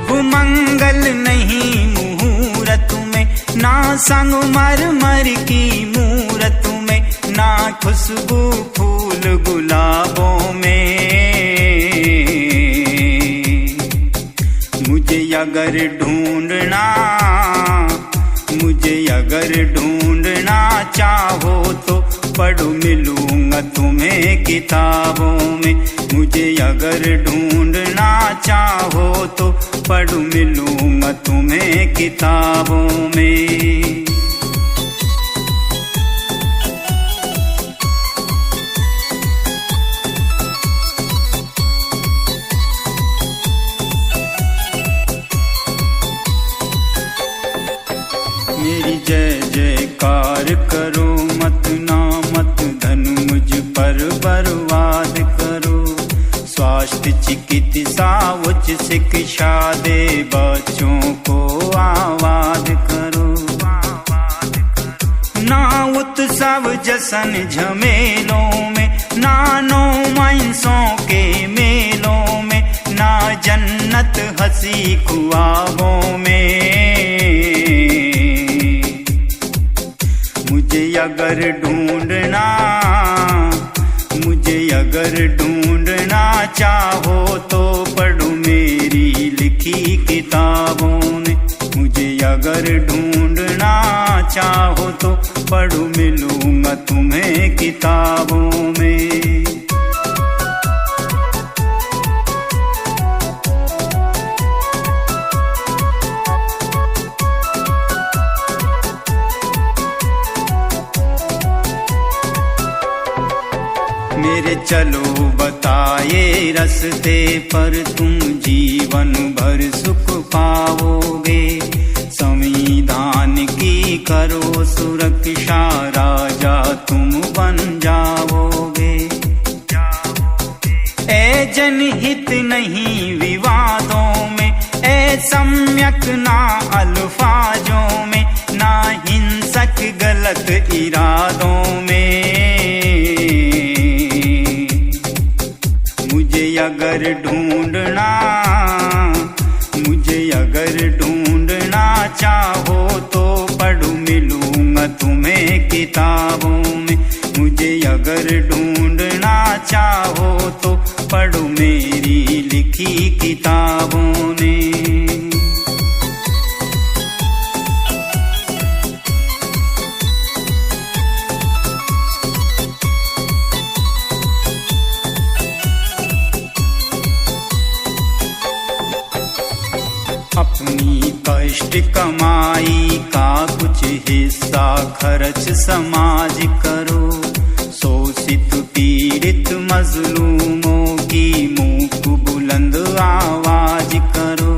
शुभ मंगल नहीं मुहूर्त में, ना संगमरमर की मूरत में, ना खुशबू फूल गुलाबों में। मुझे अगर ढूंढना, मुझे अगर ढूंढना चाहो तो पढ़ो मिलूंगा तुम्हें किताबों में। मुझे अगर ढूंढना चाहो तो पढ़ो मिलूंगा तुम्हें किताबों में। मेरी जय जयकार करो, मत ना मत धन मुझ पर बर्बाद करो। स्वास्थ्य चिकित्सा उच्च शिक्षा दे बच्चों को आबाद करो। ना उत्सव जश्न झमेलों में, ना रोमांसों के मेलों में, ना जन्नत हंसी ख्वाबों में। मुझे अगर ढूंढना, मुझे अगर ढूंढना चाहो तो पढ़ो मेरी लिखी किताबों में। मुझे अगर ढूंढना चाहो तो पढ़ो मिलूंगा तुम्हें किताबों में। मेरे चलो बताए रास्ते पर तुम जीवन भर सुख पाओगे। संविधान की करो सुरक्षा, राजा तुम बन जाओगे। ए जनहित नहीं विवादों में, ए सम्यक ना अल्फाजों में, ना हिंसक गलत इरादों में। मुझे अगर ढूंढना, मुझे अगर ढूंढना चाहो तो पढ़ो मिलूंगा तुम्हें किताबों में। मुझे अगर ढूंढना चाहो तो पढ़ो मेरी लिखी किताबों ने। अपनी कष्ट कमाई का कुछ हिस्सा खर्च समाज करो। शोषित पीड़ित मजलूमों की मुख बुलंद आवाज करो।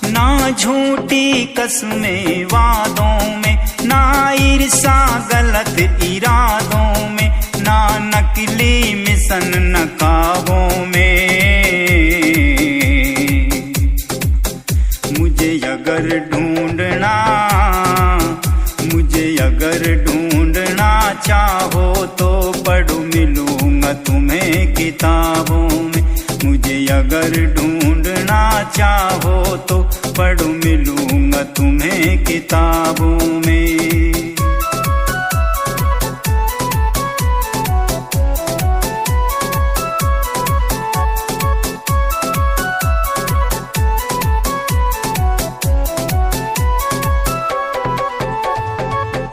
ना झूठी कस्में वादों में, ना ईर्षा गलत इरादों में, ना नकली मिशन नकाबों में। मुझे अगर ढूंढना, मुझे अगर ढूंढना चाहो तो पढ़ो मिलूंगा तुम्हें किताबों में। मुझे अगर ढूंढना चाहो तो पढ़ो मिलूंगा तुम्हें किताबों में।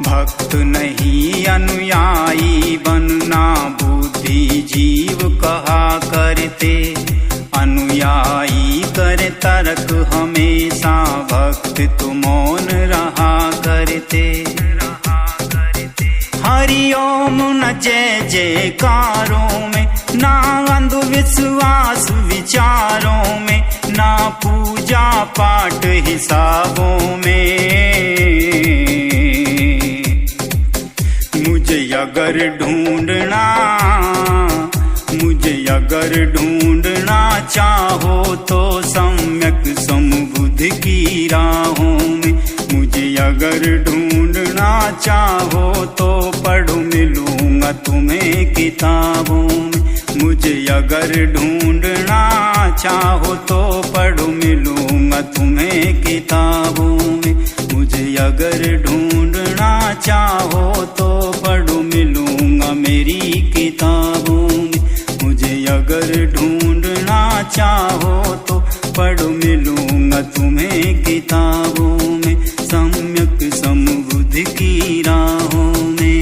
भक्त नहीं अनुयायी बनना बुद्धि जीव कहा करते। अनुयायी करे तर्क हमेशा, भक्त तो मौन रहा करते। हरिओम न जय जयकारों में, ना अंधविश्वास विचारों में, ना पूजा पाठ हिसाबों में। मुझे अगर ढूंढना, मुझे अगर ढूंढना चाहो तो सम्यक समबुद्धि की राहों में। मुझे अगर ढूंढना चाहो तो पढ़ो मिलूंगा तुम्हें किताबों में। मुझे अगर ढूंढना चाहो तो पढ़ो, मिलूंगा तुम्हें किताबों में। मुझे अगर ढूंढना चाहो तो पढ़ो, मिलूंगा मेरी किताबों में। मुझे अगर ढूंढना चाहो तो पढ़ो, मिलूंगा तुम्हें किताबों में, सम्यक समबुद्धि की राहों में।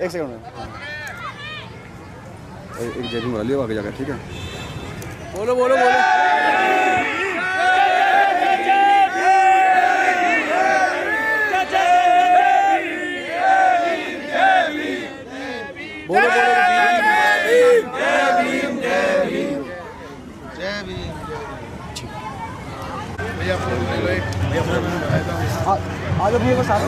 एक सेकंड में एक जय भीम लियो आगे जाकर, ठीक है? बोलो बोलो बोलो। बोलो आज भैया को साथ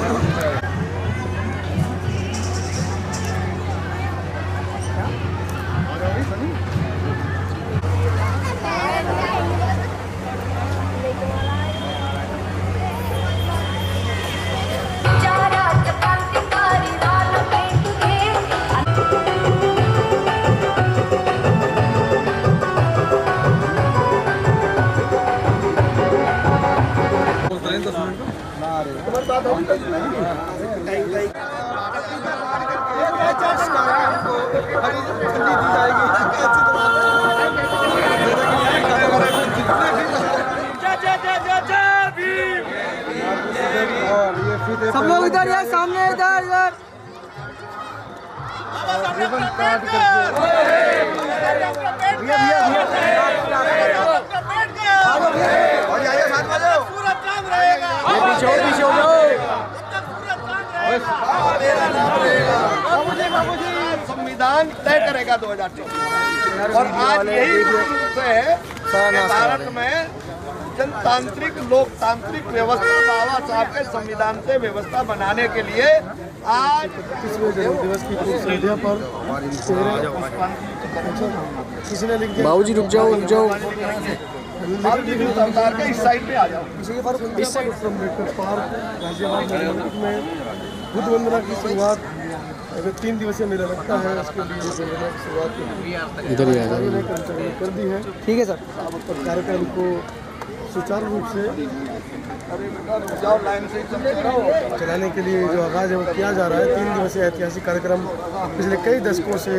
सब लोग इधर यार, सामने इधर इधर रिबन काट करके पीछे हो जाओ। संविधान तय करेगा 2024 और आज यही है भारत में जनतांत्रिक लोकतांत्रिक व्यवस्था बाबा साहब के संविधान से व्यवस्था बनाने के लिए आज दिवस की पूर्व संध्या पर किसी ने लिख दिया, बाबूजी रुक जाओ सरकार के इस साइड पे आ जाओ। अम्बेडकर पार्क गाजियाबाद में बुद्ध वंदना की शुरुआत 3 दिवसीय मेला लगता है, उसके लिए वंदना की शुरुआत इधर ही कर दी है। ठीक है सर, कार्यक्रम को सुचारू रूप से चलाने के लिए जो आगाज है वो किया जा रहा है। 3 दिवसीय ऐतिहासिक कार्यक्रम पिछले कई दशकों से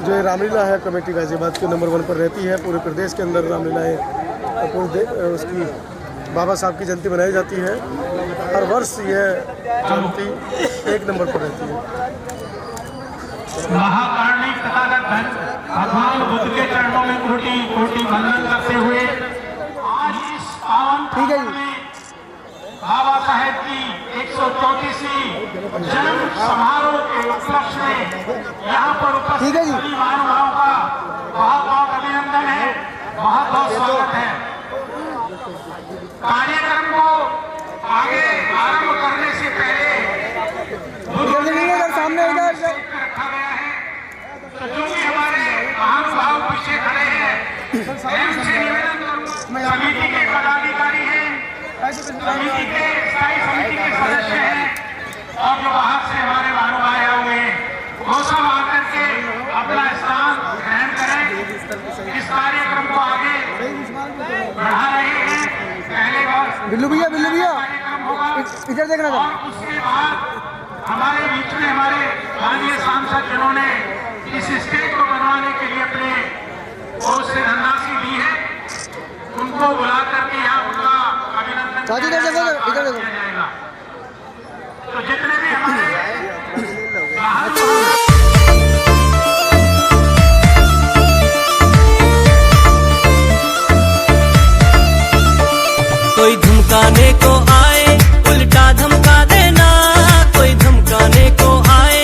जो है रामलीला है, कमेटी गाजियाबाद के नंबर 1 पर रहती है। पूरे प्रदेश के अंदर रामलीलाएँ उसकी बाबा साहब की जयंती मनाई जाती है। हर वर्ष यह जयंती 1 नंबर पर रहती है। महाकारुणिक तथागत भगवान बुद्ध के चरणों में कोटि कोटि वंदन करते हुए आज इस पावन में बाबा साहेब की 134वीं जन्म समारोह के उपलक्ष्य में यहाँ पर उपस्थित सभी महानुभावों का बहुत बहुत अभिनंदन है, बहुत बहुत स्वागत है। कार्यक्रम को आगे आरंभ करने से पहले सामने रखा गया है, तो जो भी हमारे महानुभाव पीछे खड़े हैं उनसे निवेदन करूंगा, समिति के पदाधिकारी हैं, समिति के स्थायी समिति के सदस्य हैं और जो बाहर से हमारे महानुभाव आए हुए हैं, वो सब आकर के अपना स्थान ग्रहण करें। इस कार्यक्रम को आगे बढ़ा रहे हैं। पहले बार बिल्लू भैया कार्यक्रम होगा इधर देखना था। और उसके बाद हमारे बीच में हमारे माननीय सांसद जिन्होंने इस स्टेज को बनवाने के लिए अपने बहुत से धनराशि दी है, उनको बुला करके यहाँ उनका अभिनंदन किया जाएगा। तो जितने भी हमारे कोई धमकाने को आए उल्टा धमका देना, कोई धमकाने को आए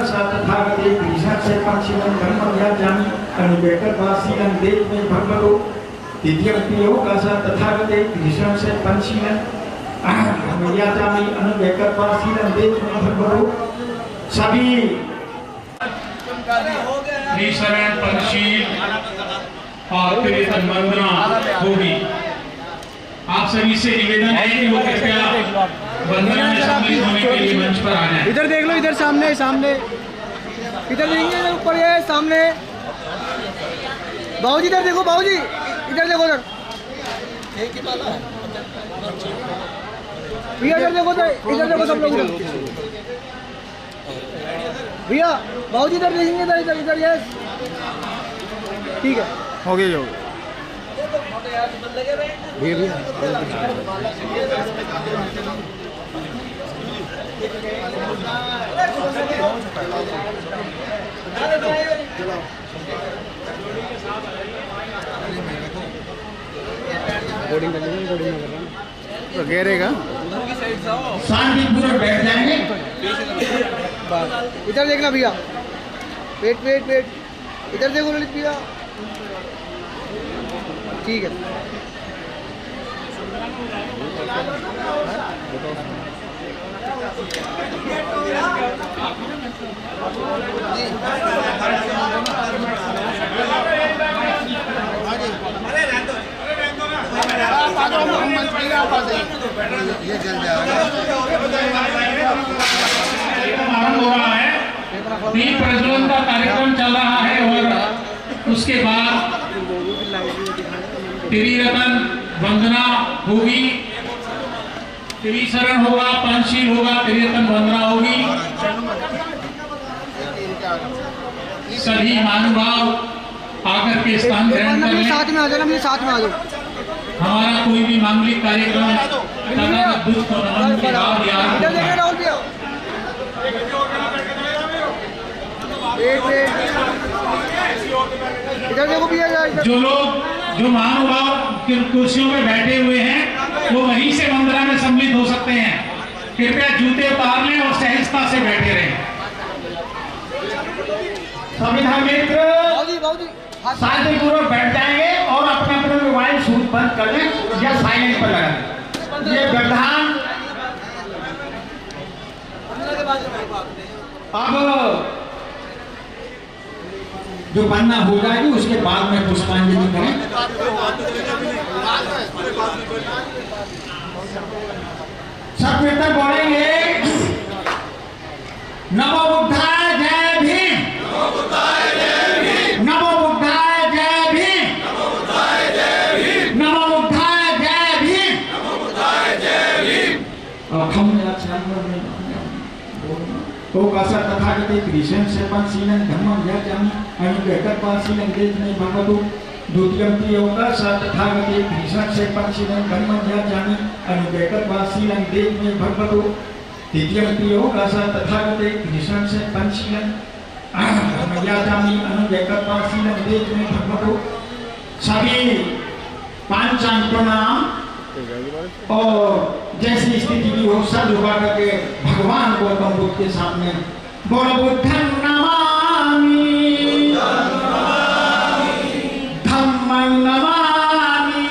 सा तथागते कृष्ण से पंचीनं धर्मं याजामि अनुवेकत्वासीनं देवमे भगवतो द्वितीयं योग सा तथागते कृष्ण से पंचीनं धर्मं याजामि अनुवेकत्वासीनं देवमे भगवतो सभी श्रीशरण पंचशील और कीर्तन वंदना होगी। आप सभी से निवेदन है कि वो कृपया वंदना में सम्मिलित होने के लिए मंच पर आ जाएं। इधर देख लो, इधर सामने सामने इधर देखेंगे ऊपर, ये सामने बाबूजी इधर देखो, बाबूजी इधर देखो, इधर भैया इधर देखो, इधर देखो सब लोग, भैया बाबूजी इधर देखेंगे, इधर इधर इधर, यस ठीक है, हो गया घेरेगा। शांतिपूर्वक बैठ जाएंगे। इधर देखना भैया, वेट वेट वेट, इधर देखो ललित भैया, ठीक है। ये जल जाएगा। आरंभ हो रहा है, दीप प्रज्वलन का कार्यक्रम चल रहा है और उसके बाद त्रिरत्न वंदना होगी, त्रिशरण होगा, पंचशील होगा, त्रिरत्न वंदना होगी। सभी महानुभाव आकर के स्थान ग्रहण कर लें। साथ में आ जाना, मेरे साथ में आ जाओ। हमारा कोई भी मांगलिक कार्यक्रम दुष्ट नमन के बाद या इधर देखना राहुल भैया, वेट वेट, इधर देखो भैया, इधर जो लोग, जो महानुभाव कुर्सियों में बैठे हुए हैं वो वहीं से वंदना में सम्मिलित हो सकते हैं। कृपया जूते उतार लें और सहजता से बैठे रहें। संविधान मित्र बाबूजी बाबूजी शांतिपूर्वक बैठ जाएंगे और अपने अपने मोबाइल शूट बंद कर लें या साइलेंट पर लगा दें। ये व्यवधान अब जो बनना हो जाएगी उसके बाद में पुष्पांजलि करें। सब मिलकर बोलेंगे, नमो बुद्धाय जय भीम, नमो बुद्धाय जय भीम, नमो बुद्धाय जय भीम, नमो बुद्धाय जय भीम, नमो बुद्धाय जय भीम, नमो बुद्धाय जय भीम। अब हम तो कासा तथागते कृष्ण से पंचशीलं धर्मं याजामि अनुवेकत्वासीनं देवमे भगवतो द्वितीयं योग सा तथागते कृष्ण से पंचशीलं धर्मं याजामि अनुवेकत्वासीनं देवमे भगवतो तृतीयं योग सा तथागते कृष्ण से पंचशीलं धर्मं याजामि अनुवेकत्वासीनं देवमे भगवतो सभी पांचांग प्रणाम और जैसी स्थिति भी हो सब झुका करके भगवान गौतम बुद्ध के सामने बोलो बुद्धं नमामि, धम्मं नमामि,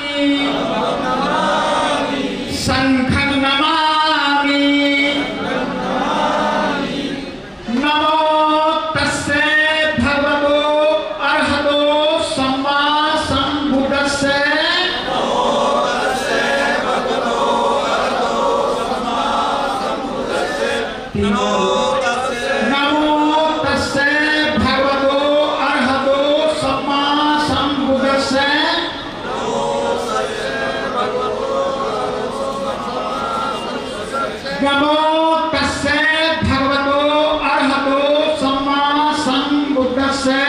संघं नमामि, नमो तस्से भगवतो अरहतो सम्मा सम्बुद्धस्से, नमो तस्से भगवतो अरहतो सम्मा सम्बुद्धस्से, नमो तस्से भगवतो अरहतो सम्मा सम्बुद्धस्से,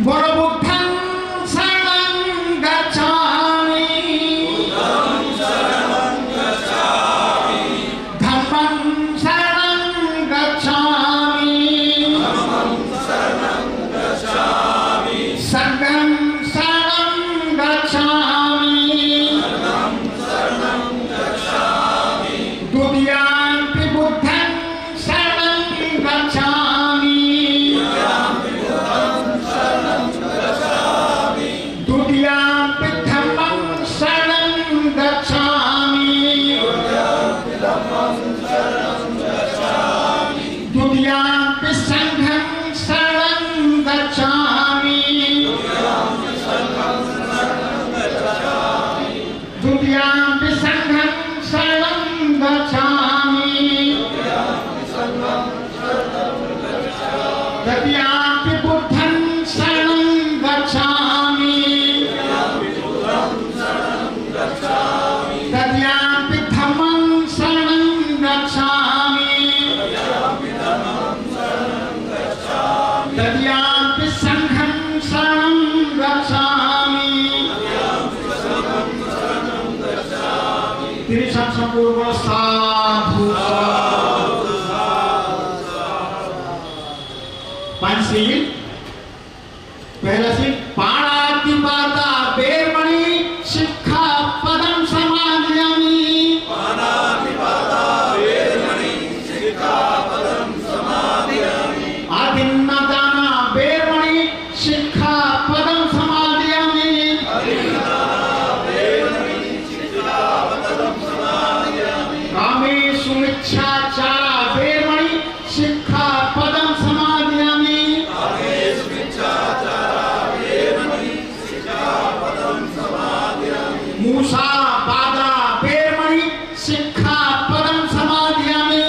बोलो बुद्धं शरणं गच्छामि, धम्मं शरणं गच्छामि, संघं शरणं गच्छामि, तदीयापि बुद्धं शरणं गच्छामि तदीयापि धम्मं शरणं गच्छामि तदीयापि संघं शरणं गच्छामि त्रिशं संपूर्ण साधु पंचशील पहला शील पाणातिपाता बेरमणि शिक्षा पदम समादयामि आदिन्नदाना बेरमणि शिक्षा पदम समादयामि कामेषु मिच्छाचारा बेरमणि शिक्षा पदम समादयामि मूसा बादा बेरमणि शिक्षा पदम समादयामि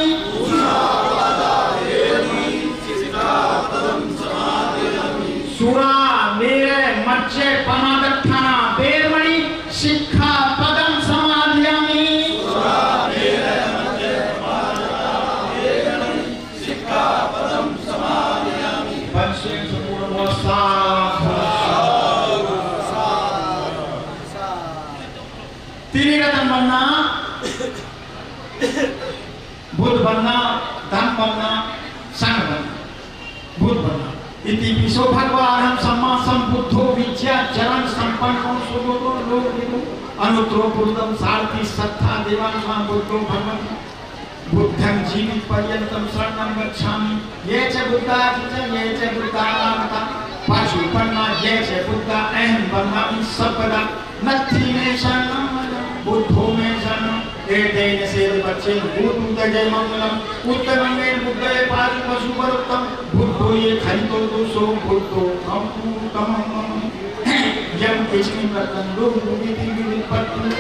सुरा मेरे मच्चे पमादत्थाना बेरमणि शिक्षा पदम समादयामि पंचशील संपूर्ण त्रिरत्न बनना बुद्ध बनना धन बनना संघ बनना बुद्ध बनना इति विश्व भगवान सम्मा संबुद्धो विद्या चरण संपन्नो सुबोधो लोक विदु अनुत्तरो बुद्धं सारथि सत्ता देवान बुद्धो भगवति बुद्धं जीवित पर्यंतं शरणं गच्छामि ये च बुद्धा ये च बुद्धानामता पाशुपन्ना ये च बुद्धा अहं ब्रह्मामि सबदा नत्थि मे शरणं बुद्धो मे शरणं एतेन सेद बच्चे बुद्धं जय मंगलम उत्तमंगे बुद्धे पारि पशुपरुत्तम बुद्धो ये खरितो दोषो बुद्धो अमृतमं यम किस्मि रत्नं लोभुति विपत्ति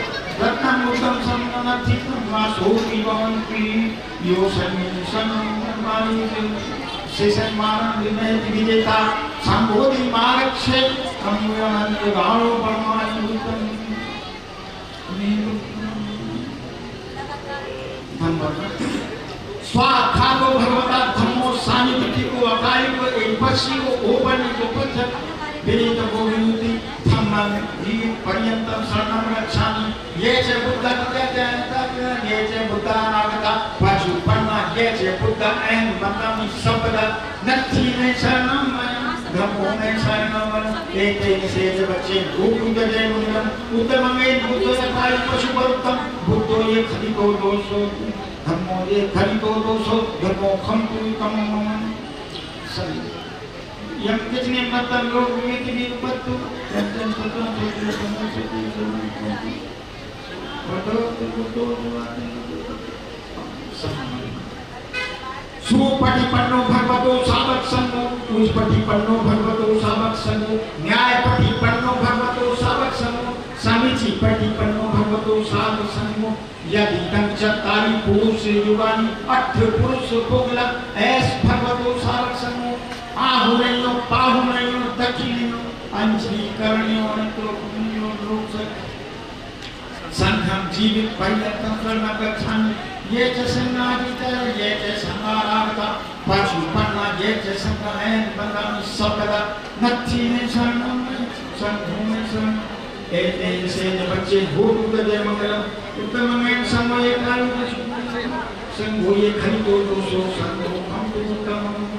रत्नं मुक्तं सम्मनथितं वासोति भवन्ति यो सन्निसन्मानि शेषन मानन विनय विजेता संबोधि मार्गक्षे कम्यनंद गाणो परमानि उत्तम स्वाखागो भगवता धम्मो सानिध्य को अकाई को एकपक्षी को ओपनी को पत्थर विनीत को विनुति धम्मं ही पर्यंतं शरणं गच्छामि ये च बुद्ध ये च बुद्धानागता पाशुपन्ना ये च बुद्ध अहं ब्रह्मामि सबदा नत्थि मे शरणं धम्मो मे शरणं एतेन सेज बच्चे बुद्धं जय मंगलम उत्तमंगे बुद्धो पारि पशुपरुत्तम बुद्धो ये खलितो दोषो धम्मो ये खलितो दोषो धर्मो खंतु कमम सभी यम किसने मतलब लोग में की भी उपत्तु रत्न सत्ता सोचने समझ सकते सुपटिपन्नो भगवतो सावक संगो पुष्पटिपन्नो भगवतो सावक संगो न्यायपटिपन्नो भगवतो सावक संगो समीचीपटिपन्नो भगवतो सावक संगो यदि तंचतारी पुरुष युगानि अठ पुरुष भोगला ऐस भगवतो सावक संगो आहुरयो पाहुरयो दक्षिणयो अंजलि करणयो अनंतो पुण्यो लोक संघं जीवित पर्यंतं शरणं गच्छामि ये च संगादिता ये च संगारागता पाशुपन्ना ये च संगायन बंदामि सबदा नत्थि मे शरणं संघो मे शरणं एतेन सेन बच्चे भूत जय मंगलम उत्तमंगे संगो ये कायु संगो ये खरितो दोषो संगो हम उत्तमं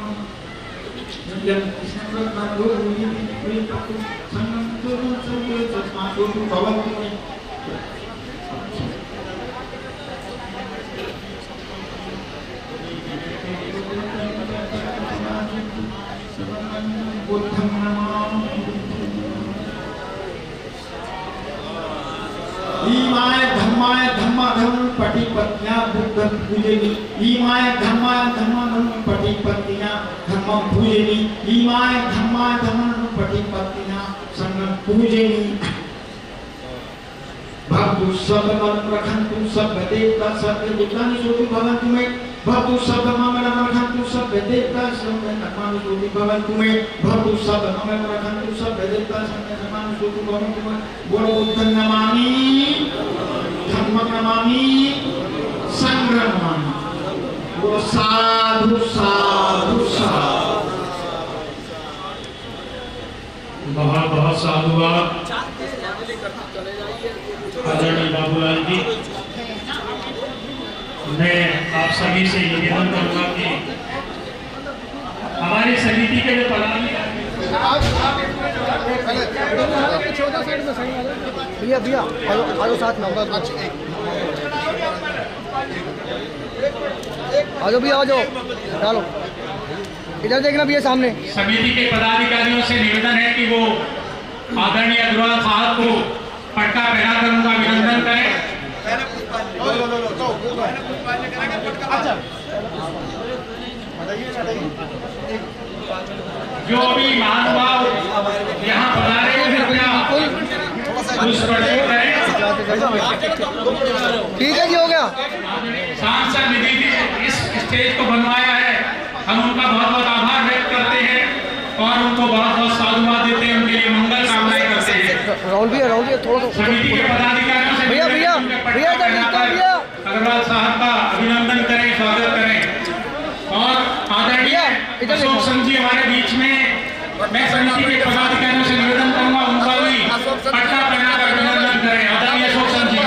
यम कृष्णरत्न लोभुति विपत्ति संगं तुरु संगो तस्मातो भवन्ति बुद्धं नमामि ईमाय धम्माय धम्माधम पटिपत्न्या बुद्धं पूजयति ईमाय धम्माय धम्माधम पटिपत्न्या धम्मं पूजयति ईमाय धम्माय धम्मं पटिपत्न्या संगं पूजयति भक्तु सब मन रखन्तु सब देवता सब बुद्धानि सोतु भवन्तु मे भवतु सर्वमंगलं रक्षन्तु सर्वे देवताः सर्वे कर्माणि भवन्तु मे भवतु सर्वमंगलं रक्षन्तु सर्वे देवताः सर्वे कर्माणि भवन्तु मे बोलो बुद्धं नमामि धम्मं नमामि संघं नमामि बोलो साधु साधु साधु। बहुत बहुत साधुवाद आदरणीय बाबूलाल जी। मैं आप सभी से निवेदन करूंगा कि हमारी समिति के जो पदाधिकारी भैया भैया आजो साथ में आजो भैया आजो चलो इधर देखना भैया सामने। समिति के पदाधिकारियों से निवेदन है कि वो आदरणीय अग्रवाल साहब को पटका पहनाकर उनका अभिनंदन करें। जो भी महानुभाव यहाँ पधारे ठीक है जी, हो गया। सांसद निधि इस स्टेज को बनवाया है, हम उनका बहुत बहुत आभार व्यक्त करते हैं और उनको बहुत बहुत साधुवाद देते हैं, उनके लिए मंगल कामनाएं करते हैं। राहुल भैया थोड़ा समिति के पदाधिकारियों से भैया भैया भैया भैया अग्रवाल साहब का अभिनंदन करें, स्वागत करें। और आदरणीय अशोक सिंह जी हमारे बीच में, मैं समिति के पदाधिकारियों से निवेदन करूंगा उनका भी पटका पहनाकर अभिनंदन करें। आदरणीय अशोक सिंह जी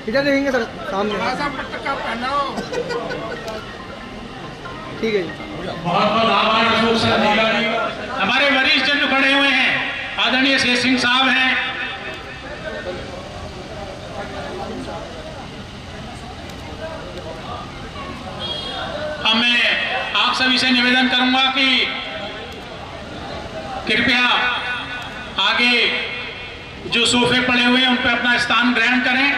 इधर देखेंगे सर सामने। ठीक है जी, बहुत बहुत आभार अशोक सिंह जी। हमारे वरिष्ठ जन खड़े हुए हैं, आदरणीय शेष सिंह साहब हैं। अब मैं आप सभी से निवेदन करूंगा कि कृपया आगे जो सोफे पड़े हुए हैं उन पर अपना स्थान ग्रहण करें।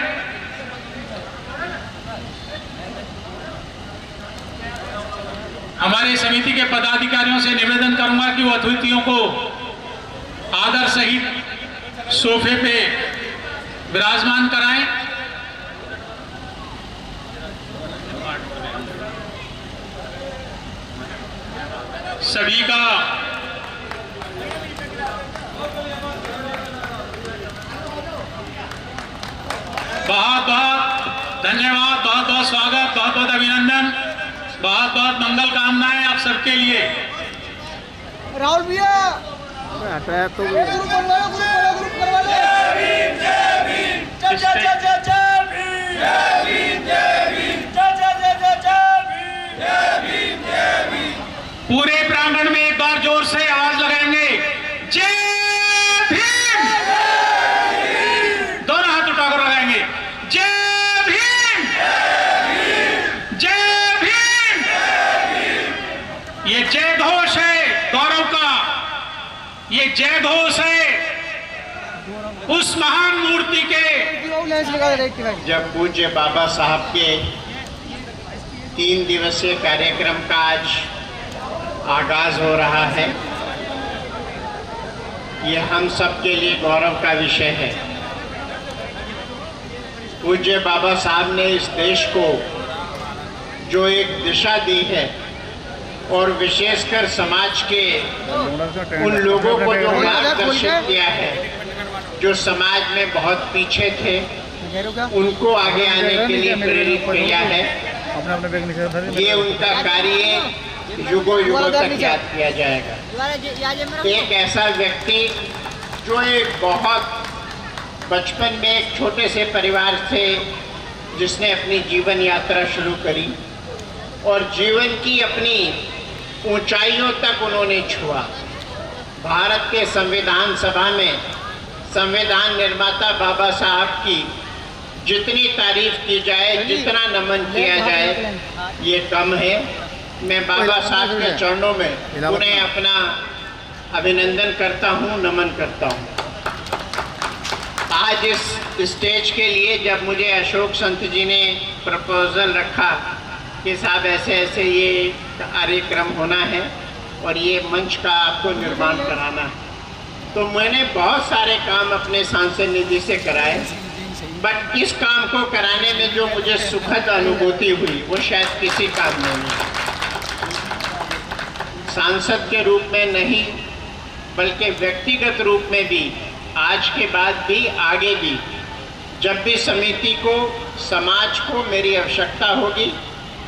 हमारे समिति के पदाधिकारियों से निवेदन करूंगा कि वो अतिथियों को आदर सहित सोफे पे विराजमान कराएं। सभी का बहुत बहुत धन्यवाद, बहुत बहुत स्वागत, बहुत बहुत अभिनंदन, बहुत बहुत मंगल कामनाएं आप सबके लिए। राहुल भैया ग्रुप करवा लो। पूरे प्रांगण में एक बार जोर से आवाज लगाएंगे, जय भीम। दोनों हाथ उठाकर लगाएंगे, जय भीम, जय भीम। ये जय घोष है गौरव का, ये जय घोष है उस महान मूर्ति के। जब पूज्य बाबा साहब के 3 दिवसीय कार्यक्रम का आज आगाज हो रहा है, ये हम सब के लिए गौरव का विषय है। पूज्य बाबा साहब ने इस देश को जो एक दिशा दी है और विशेषकर समाज के उन लोगों को जो मार्गदर्शित किया है, जो समाज में बहुत पीछे थे, उनको आगे आने के लिए प्रेरित किया है। ये उनका कार्य युगों युगों तक याद किया जाएगा। एक ऐसा व्यक्ति जो एक बहुत बचपन में एक छोटे से परिवार से जिसने अपनी जीवन यात्रा शुरू करी और जीवन की अपनी ऊंचाइयों तक उन्होंने छुआ। भारत के संविधान सभा में संविधान निर्माता बाबा साहब की जितनी तारीफ की जाए, जितना नमन किया जाए, ये कम है। मैं बाबा साहब के चरणों में उन्हें अपना अभिनंदन करता हूँ, नमन करता हूँ। आज इस स्टेज के लिए जब मुझे अशोक संत जी ने प्रपोजल रखा कि साहब ऐसे ऐसे ये कार्यक्रम होना है, और ये मंच का आपको निर्माण कराना है। तो मैंने बहुत सारे काम अपने सांसद निधि से कराए, बट इस काम को कराने में जो मुझे सुखद अनुभूति हुई वो शायद किसी काम में नहीं। सांसद के रूप में नहीं बल्कि व्यक्तिगत रूप में भी आज के बाद भी आगे भी जब भी समिति को, समाज को मेरी आवश्यकता होगी,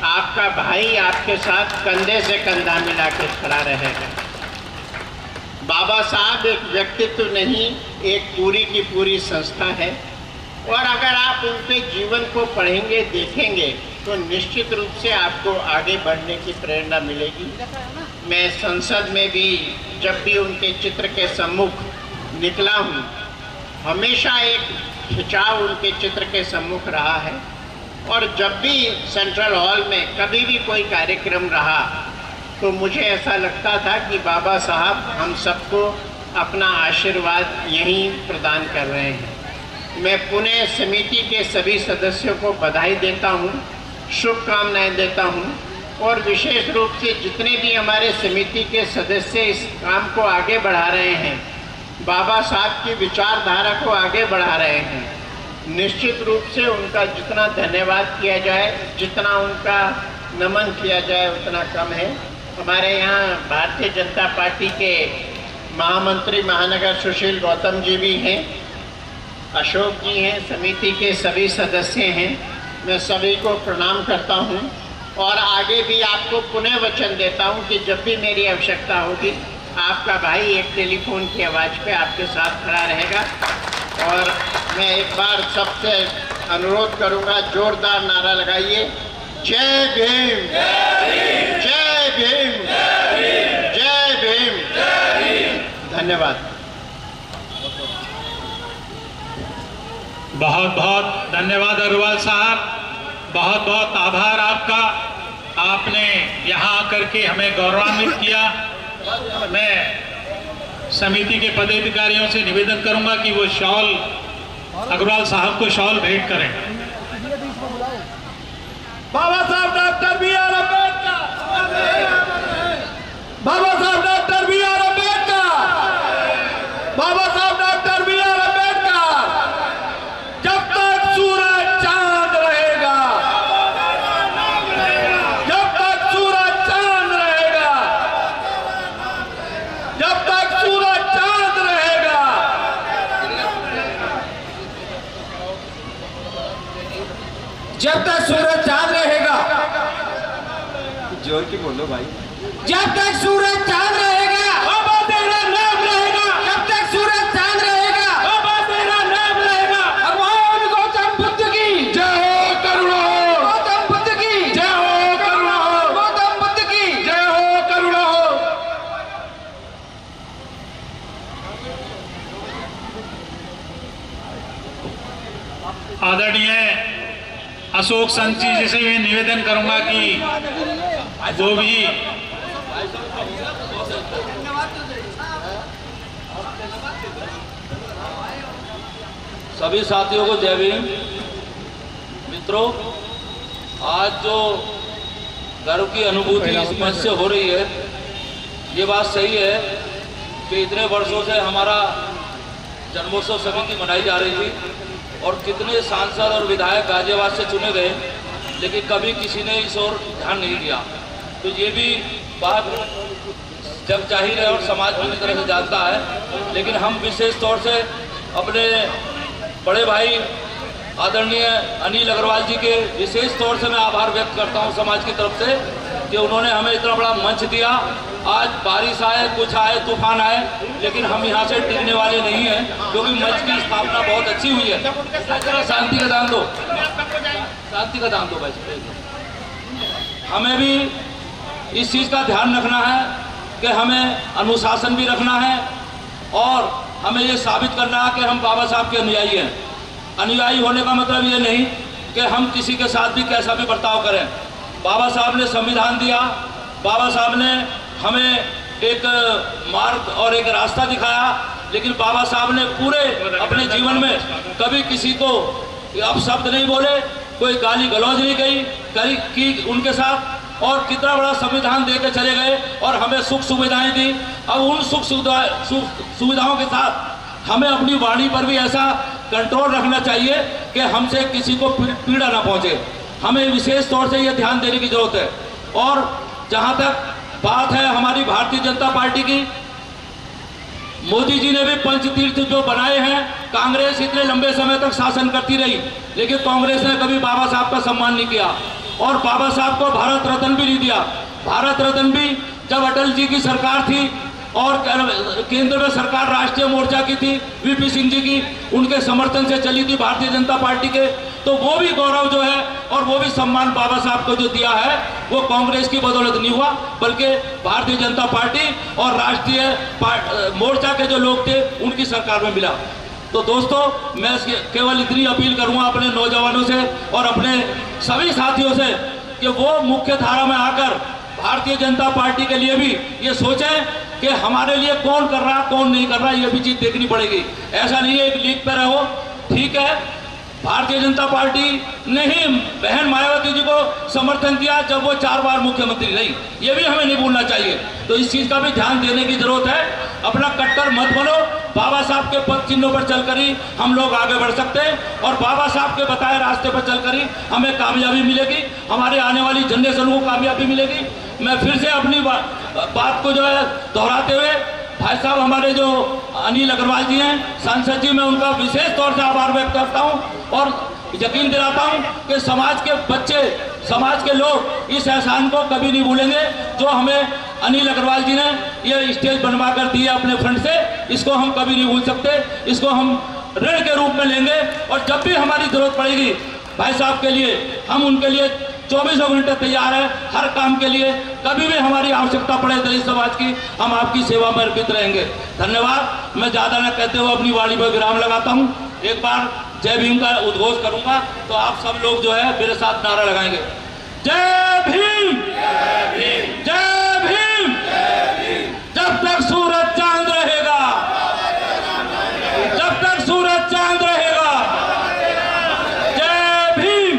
आपका भाई आपके साथ कंधे से कंधा मिला के खड़ा रहेगा। बाबा साहब एक व्यक्तित्व नहीं, एक पूरी की पूरी संस्था है, और अगर आप उनके जीवन को पढ़ेंगे, देखेंगे तो निश्चित रूप से आपको आगे बढ़ने की प्रेरणा मिलेगी। मैं संसद में भी जब भी उनके चित्र के सम्मुख निकला हूँ, हमेशा एक खिंचाव उनके चित्र के सम्मुख रहा है, और जब भी सेंट्रल हॉल में कभी भी कोई कार्यक्रम रहा तो मुझे ऐसा लगता था कि बाबा साहब हम सबको अपना आशीर्वाद यहीं प्रदान कर रहे हैं। मैं पुणे समिति के सभी सदस्यों को बधाई देता हूँ, शुभकामनाएं देता हूँ, और विशेष रूप से जितने भी हमारे समिति के सदस्य इस काम को आगे बढ़ा रहे हैं, बाबा साहब की विचारधारा को आगे बढ़ा रहे हैं, निश्चित रूप से उनका जितना धन्यवाद किया जाए, जितना उनका नमन किया जाए उतना कम है। हमारे यहाँ भारतीय जनता पार्टी के महामंत्री महानगर सुशील गौतम जी भी हैं, अशोक जी हैं, समिति के सभी सदस्य हैं। मैं सभी को प्रणाम करता हूँ, और आगे भी आपको पुनः वचन देता हूँ कि जब भी मेरी आवश्यकता होगी आपका भाई एक टेलीफोन की आवाज़ पे आपके साथ खड़ा रहेगा। और मैं एक बार सबसे अनुरोध करूँगा, जोरदार नारा लगाइए, जय भीम, जय भीम, जय भीम। धन्यवाद। बहुत बहुत धन्यवाद अग्रवाल साहब, बहुत बहुत आभार आपका। आपने यहाँ आकर के हमें गौरवान्वित किया। मैं समिति के पदाधिकारियों से निवेदन करूंगा कि वो शॉल अग्रवाल साहब को शॉल भेंट करें। बाबा साहब डॉक्टर B.R. अम्बेडकर, बाबा साहब डॉक्टर B.R. अम्बेडकर, बाबा साहब डॉक्टर B.R. अम्बेडकर। जब तक सूरज चांद रहेगा, जब तक सूरज चांद रहेगा, जब तक सूरज चांद रहेगा, जब तक सूरज चांद रहेगा, जोर की बोलो भाई, जब तक सूरज चांद रहेगा बाबा तेरा नाम रहेगा, जब तक सूरज चांद रहेगा बाबा तेरा नाम रहेगा। भगवान गौतम बुद्ध की जय हो, करुणा हो, गौतम बुद्ध की जय हो, करुणा हो, गौतम बुद्ध की जय हो, करुणा हो। आदरणीय अशोक संत जी जैसे मैं निवेदन करूंगा कि वो भी सभी साथियों को जय भीम। मित्रों, आज जो गर्व की अनुभूति इस मंच से हो रही है, ये बात सही है कि इतने वर्षों से हमारा जन्मोत्सव समिति मनाई जा रही थी और कितने सांसद और विधायक गाजियाबाद से चुने गए, लेकिन कभी किसी ने इस ओर ध्यान नहीं दिया। तो ये भी बात जग जाहिर है और समाज पूरी तरह से जानता है, लेकिन हम विशेष तौर से अपने बड़े भाई आदरणीय अनिल अग्रवाल जी के विशेष तौर से मैं आभार व्यक्त करता हूं समाज की तरफ से कि उन्होंने हमें इतना बड़ा मंच दिया। आज बारिश आए, कुछ आए, तूफान आए, लेकिन हम यहाँ से टिकने वाले नहीं हैं, क्योंकि मंच की स्थापना बहुत अच्छी हुई है। जरा शांति का दान दो, शांति का दान दो भाई। हमें भी इस चीज़ का ध्यान रखना है कि हमें अनुशासन भी रखना है और हमें ये साबित करना है कि हम बाबा साहब के अनुयायी हैं। अनुयायी होने का मतलब ये नहीं कि हम किसी के साथ भी कैसा भी बर्ताव करें। बाबा साहब ने संविधान दिया, बाबा साहब ने हमें एक मार्ग और एक रास्ता दिखाया, लेकिन बाबा साहब ने पूरे अपने जीवन में कभी किसी को अपशब्द नहीं बोले, कोई गाली गलौज नहीं की उनके साथ। और कितना बड़ा संविधान देकर चले गए और हमें सुख सुविधाएं दी। अब उन सुख सुविधाओं के साथ हमें अपनी वाणी पर भी ऐसा कंट्रोल रखना चाहिए कि हमसे किसी को पीड़ा ना पहुंचे। हमें विशेष तौर से यह ध्यान देने की जरूरत है। और जहां तक बात है हमारी भारतीय जनता पार्टी की, मोदी जी ने भी पंचतीर्थ जो बनाए हैं, कांग्रेस इतने लंबे समय तक शासन करती रही, लेकिन कांग्रेस ने कभी बाबा साहब का सम्मान नहीं किया और बाबा साहब को भारत रत्न भी नहीं दिया। भारत रत्न भी जब अटल जी की सरकार थी और केंद्र में सरकार राष्ट्रीय मोर्चा की थी, वीपी सिंह जी की, उनके समर्थन से चली थी भारतीय जनता पार्टी के, तो वो भी गौरव जो है और वो भी सम्मान बाबा साहब को जो दिया है वो कांग्रेस की बदौलत नहीं हुआ, बल्कि भारतीय जनता पार्टी और राष्ट्रीय मोर्चा के जो लोग थे उनकी सरकार में मिला। तो दोस्तों, मैं केवल इतनी अपील करूंगा अपने नौजवानों से और अपने सभी साथियों से कि वो मुख्य धारा में आकर भारतीय जनता पार्टी के लिए भी ये सोचें कि हमारे लिए कौन कर रहा कौन नहीं कर रहा, ये भी चीज देखनी पड़ेगी। ऐसा नहीं है एक लीक पे रहो, ठीक है। भारतीय जनता पार्टी ने ही बहन मायावती जी को समर्थन किया जब वो 4 बार मुख्यमंत्री रही, ये भी हमें नहीं भूलना चाहिए। तो इस चीज का भी ध्यान देने की जरूरत है। अपना कट्टर मत बनो, बाबा साहब के पद चिन्हों पर चलकर ही हम लोग आगे बढ़ सकते हैं और बाबा साहब के बताए रास्ते पर चलकर ही हमें कामयाबी मिलेगी, हमारे आने वाली जनरेशन को कामयाबी मिलेगी। मैं फिर से अपनी बात को जो है दोहराते हुए, भाई साहब हमारे जो अनिल अग्रवाल जी हैं सांसद जी, मैं उनका विशेष तौर से आभार व्यक्त करता हूं और यकीन दिलाता हूं कि समाज के बच्चे, समाज के लोग इस एहसान को कभी नहीं भूलेंगे जो हमें अनिल अग्रवाल जी ने ये स्टेज बनवा कर दी है अपने फंड से। इसको हम कभी नहीं भूल सकते, इसको हम ऋण के रूप में लेंगे और जब भी हमारी जरूरत पड़ेगी भाई साहब के लिए, हम उनके लिए 24 घंटे तैयार है हर काम के लिए। कभी भी हमारी आवश्यकता पड़े दलित समाज की, हम आपकी सेवा में अर्पित रहेंगे। धन्यवाद। मैं ज़्यादा न कहते हुए अपनी वाणी पर विराम लगाता हूँ। एक बार जय भीम का उद्घोष करूंगा तो आप सब लोग जो है मेरे साथ नारा लगाएंगे, जय भीम, जय भीम। जब तक सूरज चांद रहेगा, जब तक सूरज चांद रहेगा, जय भीम।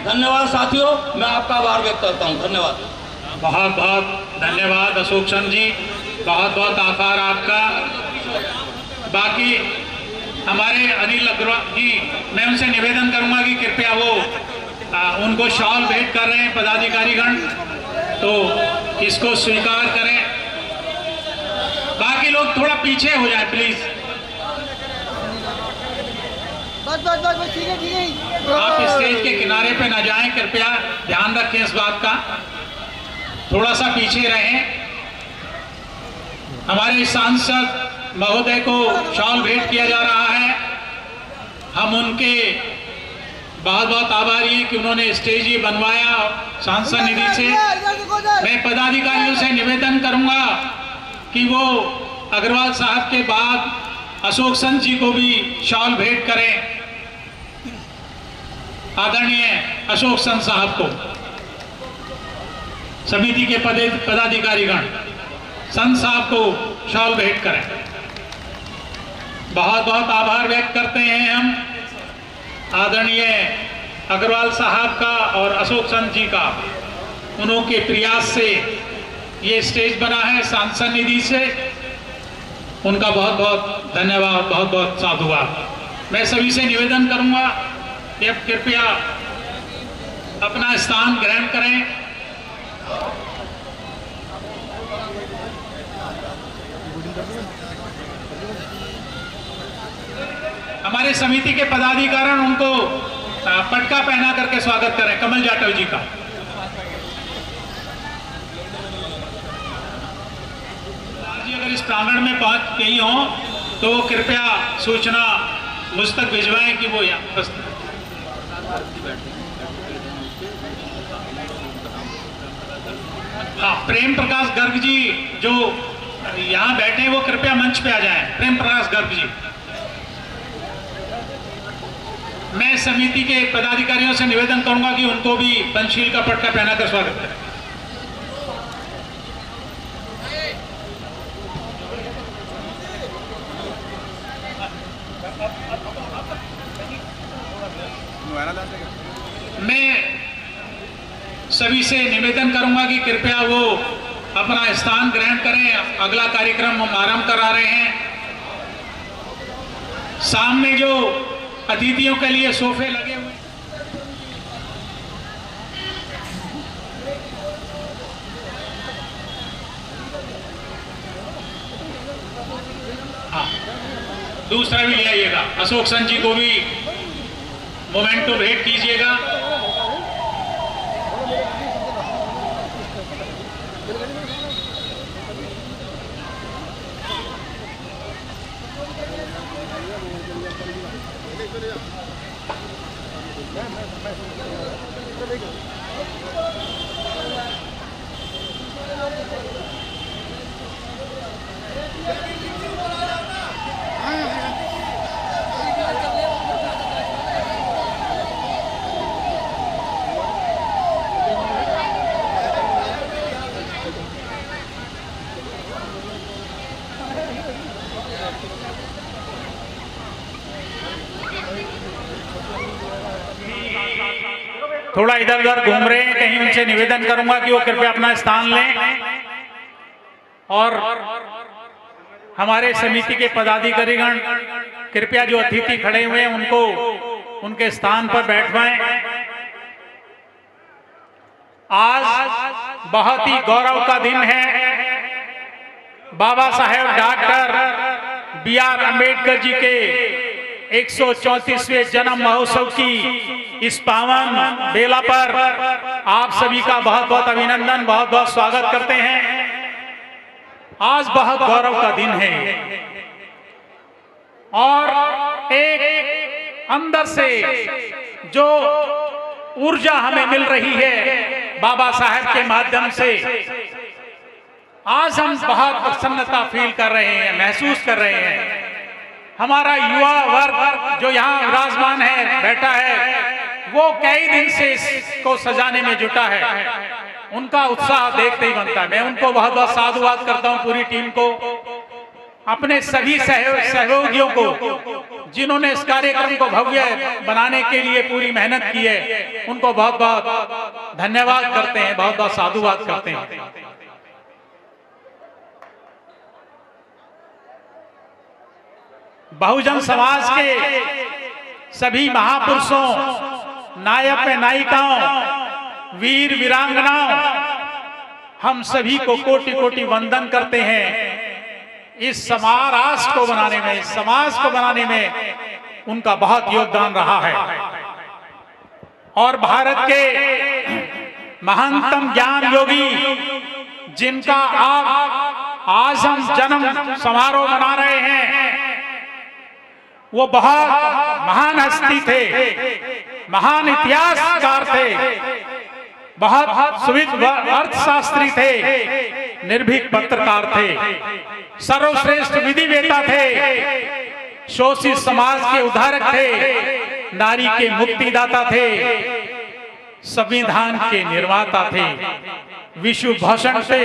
धन्यवाद साथियों, मैं आपका आभार व्यक्त करता हूँ। धन्यवाद। बहुत बहुत धन्यवाद अशोक चंद जी, बहुत बहुत आभार आपका। बाकी हमारे अनिल अग्रवाल जी, मैं उनसे निवेदन करूंगा कि कृपया वो उनको शॉल भेंट कर रहे हैं पदाधिकारीगण, तो इसको स्वीकार करें। बाकी लोग थोड़ा पीछे हो जाए प्लीज। बस ठीक है। आप स्टेज के किनारे पे ना जाएं, कृपया ध्यान रखें इस बात का, थोड़ा सा पीछे रहें। हमारे सांसद महोदय को शॉल भेंट किया जा रहा है। हम उनके बहुत बहुत आभारी हैं कि उन्होंने स्टेज ये बनवाया सांसद निधि से। मैं पदाधिकारियों से निवेदन करूंगा कि वो अग्रवाल साहब के बाद अशोक चंद जी को भी शॉल भेंट करें। आदरणीय अशोक चंद साहब को, समिति के पदाधिकारीगण चंद साहब को शॉल भेंट करें। बहुत बहुत आभार व्यक्त करते हैं हम आदरणीय अग्रवाल साहब का और अशोक चंद जी का। उनके प्रयास से ये स्टेज बना है सांसद निधि से, उनका बहुत बहुत धन्यवाद, बहुत बहुत साधुवाद। मैं सभी से निवेदन करूंगा कि अब कृपया अपना स्थान ग्रहण करें। हमारे समिति के पदाधिकारी उनको पटका पहना करके स्वागत करें, कमल जाटव जी का। जी अगर इस प्रांगण में पहुंच गई हो तो कृपया सूचना मुझ तक भिजवाएं कि वो यहाँ प्रेम प्रकाश गर्ग जी जो यहाँ बैठे हैं वो कृपया मंच पे आ जाएं। प्रेम प्रकाश गर्ग जी। मैं समिति के पदाधिकारियों से निवेदन करूंगा कि उनको भी पंचशील का पटका पहनाकर स्वागत करें। मैं सभी से निवेदन करूंगा कि कृपया वो अपना स्थान ग्रहण करें। अगला कार्यक्रम हम आरंभ करा रहे हैं। सामने जो अतिथियों के लिए सोफे लगे हुए दूसरा भी ले आइएगा। अशोक सन जी को भी मोमेंटो भेंट कीजिएगा। थोड़ा इधर उधर घूम रहे हैं, कहीं उनसे निवेदन करूंगा कि वो कृपया अपना स्थान लें और हमारे समिति के पदाधिकारीगण कृपया जो अतिथि खड़े हुए हैं उनको उनके स्थान पर बैठवाएं। आज बहुत ही गौरव का दिन है। Baba Saheb doctor B.R. अम्बेडकर जी के 134वें जन्म महोत्सव की इस पावन बेला पर आप सभी का बहुत बहुत अभिनंदन, बहुत बहुत स्वागत करते हैं। आज बहुत गौरव का दिन है और एक अंदर से जो ऊर्जा हमें मिल रही है बाबा साहेब के माध्यम से, आज हम बहुत प्रसन्नता फील कर रहे हैं, महसूस कर रहे हैं। हमारा युवा वर्ग जो यहाँ विराजमान है, बैठा है, वो कई दिन से इसको सजाने में जुटा है। उनका उत्साह देखते ही बनता है। मैं उनको बहुत बहुत साधुवाद करता हूँ, पूरी टीम को, अपने सभी सहयोगियों को जिन्होंने इस कार्यक्रम को भव्य बनाने के लिए पूरी मेहनत की है, उनको बहुत बहुत धन्यवाद करते हैं, बहुत बहुत साधुवाद करते हैं। बहुजन समाज के सभी महापुरुषों, नायक नायिकाओं, वीर वीरांगनाओं, हम सभी को कोटि कोटि वंदन करते हैं। इस समाज को बनाने में, इस समाज को बनाने में उनका बहुत योगदान रहा है और भारत के महानतम ज्ञान योगी जिनका आज हम जन्म समारोह मना रहे हैं, वो बहुत महान हस्ती थे, महान इतिहासकार थे, बहुत सुविध अर्थशास्त्री थे, निर्भीक पत्रकार थे, सर्वश्रेष्ठ विधिवेता थे, शोषित समाज के उद्धारक थे, नारी के मुक्तिदाता थे, संविधान के निर्माता थे, विश्व भूषण थे।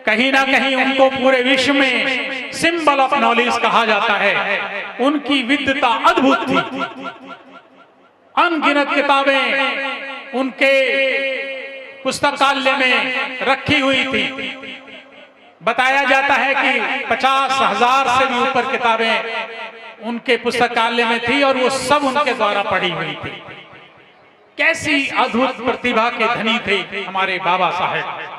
कहीं ना कहीं उनको पूरे विश्व में सिंबल ऑफ नॉलेज कहा जाता है। उनकी विद्वता अद्भुत थी। अनगिनत किताबें उनके पुस्तकालय में रखी हुई थी। बताया जाता है कि 50,000 से भी ऊपर किताबें उनके पुस्तकालय में थी और वो सब उनके द्वारा पढ़ी हुई थी। कैसी अद्भुत प्रतिभा के धनी थे हमारे बाबा साहेब।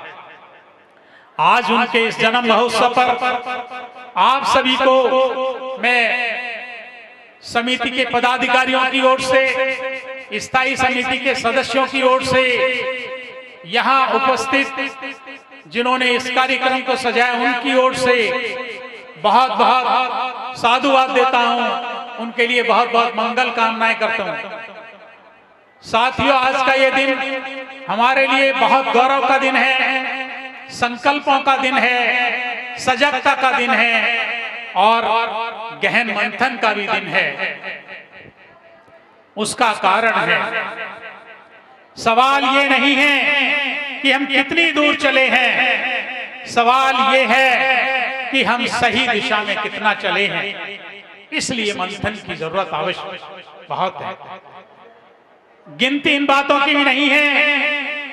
आज उनके इस जन्म महोत्सव पर आप सभी को मैं समिति के पदाधिकारियों की ओर से, स्थायी समिति के सदस्यों की ओर से, यहाँ उपस्थित जिन्होंने इस कार्यक्रम को सजाया उनकी ओर से बहुत बहुत साधुवाद देता हूँ। उनके लिए बहुत बहुत मंगल कामनाएं करता हूँ। साथियों, आज का ये दिन हमारे लिए बहुत गौरव का दिन है, संकल्पों का दिन है, सजगता का दिन है और गहन मंथन का भी दिन है। उसका कारण है, सवाल ये नहीं है कि हम कितनी दूर चले हैं, सवाल ये है कि हम सही दिशा में कितना चले हैं। इसलिए मंथन की जरूरत अवश्य बहुत है। गिनती इन बातों की भी नहीं है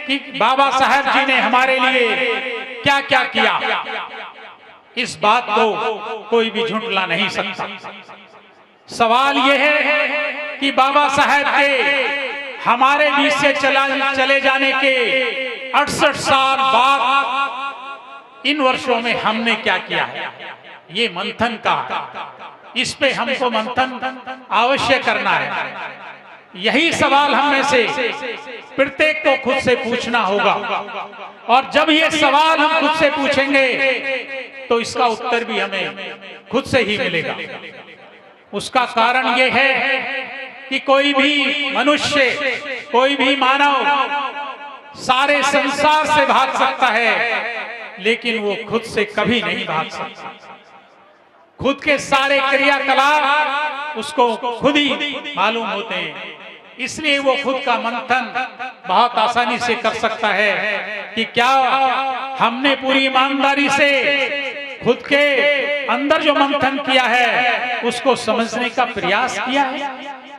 कि बाबा साहब जी ने हमारे लिए क्या क्या किया, इस बात को कोई भी झुठला नहीं सकता। सवाल यह है कि बाबा साहब के हमारे बीच से चले जाने के 68 साल बाद इन वर्षों में हमने क्या किया है, ये मंथन का, इस पे हमको मंथन अवश्य करना है। यही सवाल हम में से प्रत्येक को खुद से पूछना होगा, और जब ये सवाल हम खुद से पूछेंगे तो इसका उत्तर भी हमें खुद से ही मिलेगा। उसका कारण ये है कि कोई भी मनुष्य, कोई भी मानव सारे संसार से भाग सकता है, लेकिन वो खुद से कभी नहीं भाग सकता। खुद के सारे क्रियाकलाप उसको खुद ही मालूम होते हैं, इसलिए वो खुद का मंथन बहुत आसानी से कर सकता है कि क्या हमने पूरी ईमानदारी से खुद के अंदर जो मंथन किया है उसको समझने का प्रयास किया है,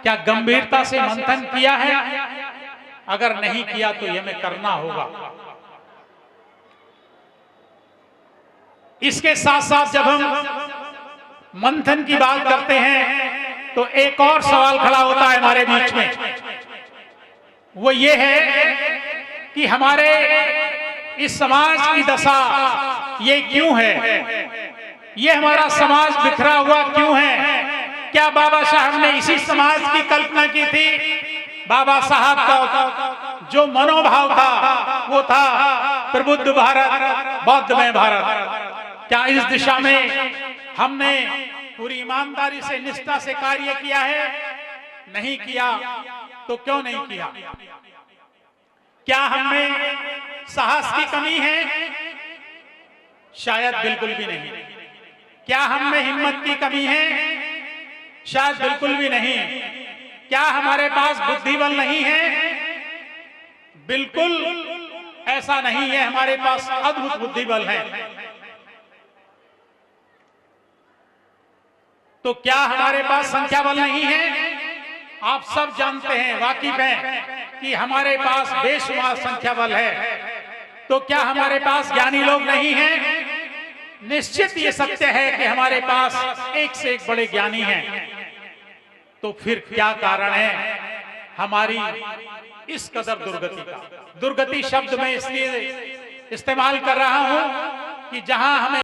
क्या गंभीरता से मंथन किया है। अगर नहीं किया तो ये हमें करना होगा। इसके साथ साथ जब हम मंथन की बात करते हैं तो एक और सवाल खड़ा होता है हमारे बीच में, वो ये है कि हमारे इस समाज की दशा ये क्यों है, ये हमारा समाज बिखरा हुआ क्यों है। क्या बाबा साहब ने इसी समाज की कल्पना की थी? बाबा साहब का जो मनोभाव था वो था प्रबुद्ध भारत, बौद्धमय भारत। क्या इस दिशा में हमने पूरी ईमानदारी से, निष्ठा से कार्य किया है? नहीं किया तो क्यों नहीं किया? क्या हमें साहस की कमी है? शायद बिल्कुल भी नहीं। क्या हम में हिम्मत की कमी है? शायद बिल्कुल भी नहीं। क्या हमारे पास बुद्धिबल नहीं है? बिल्कुल ऐसा नहीं है, हमारे पास अद्भुत बुद्धिबल है। तो क्या हमारे पास संख्या बल नहीं है? आप सब जानते हैं, वाकिफ हैं कि हमारे पास बेशुमार संख्या बल है। तो क्या हमारे पास ज्ञानी लोग नहीं हैं? निश्चित ये सत्य है कि हमारे पास एक से एक बड़े ज्ञानी हैं। तो फिर क्या कारण है हमारी इस कदर दुर्गति का? दुर्गति शब्द में इसलिए इस्तेमाल कर रहा हूं कि जहां हमें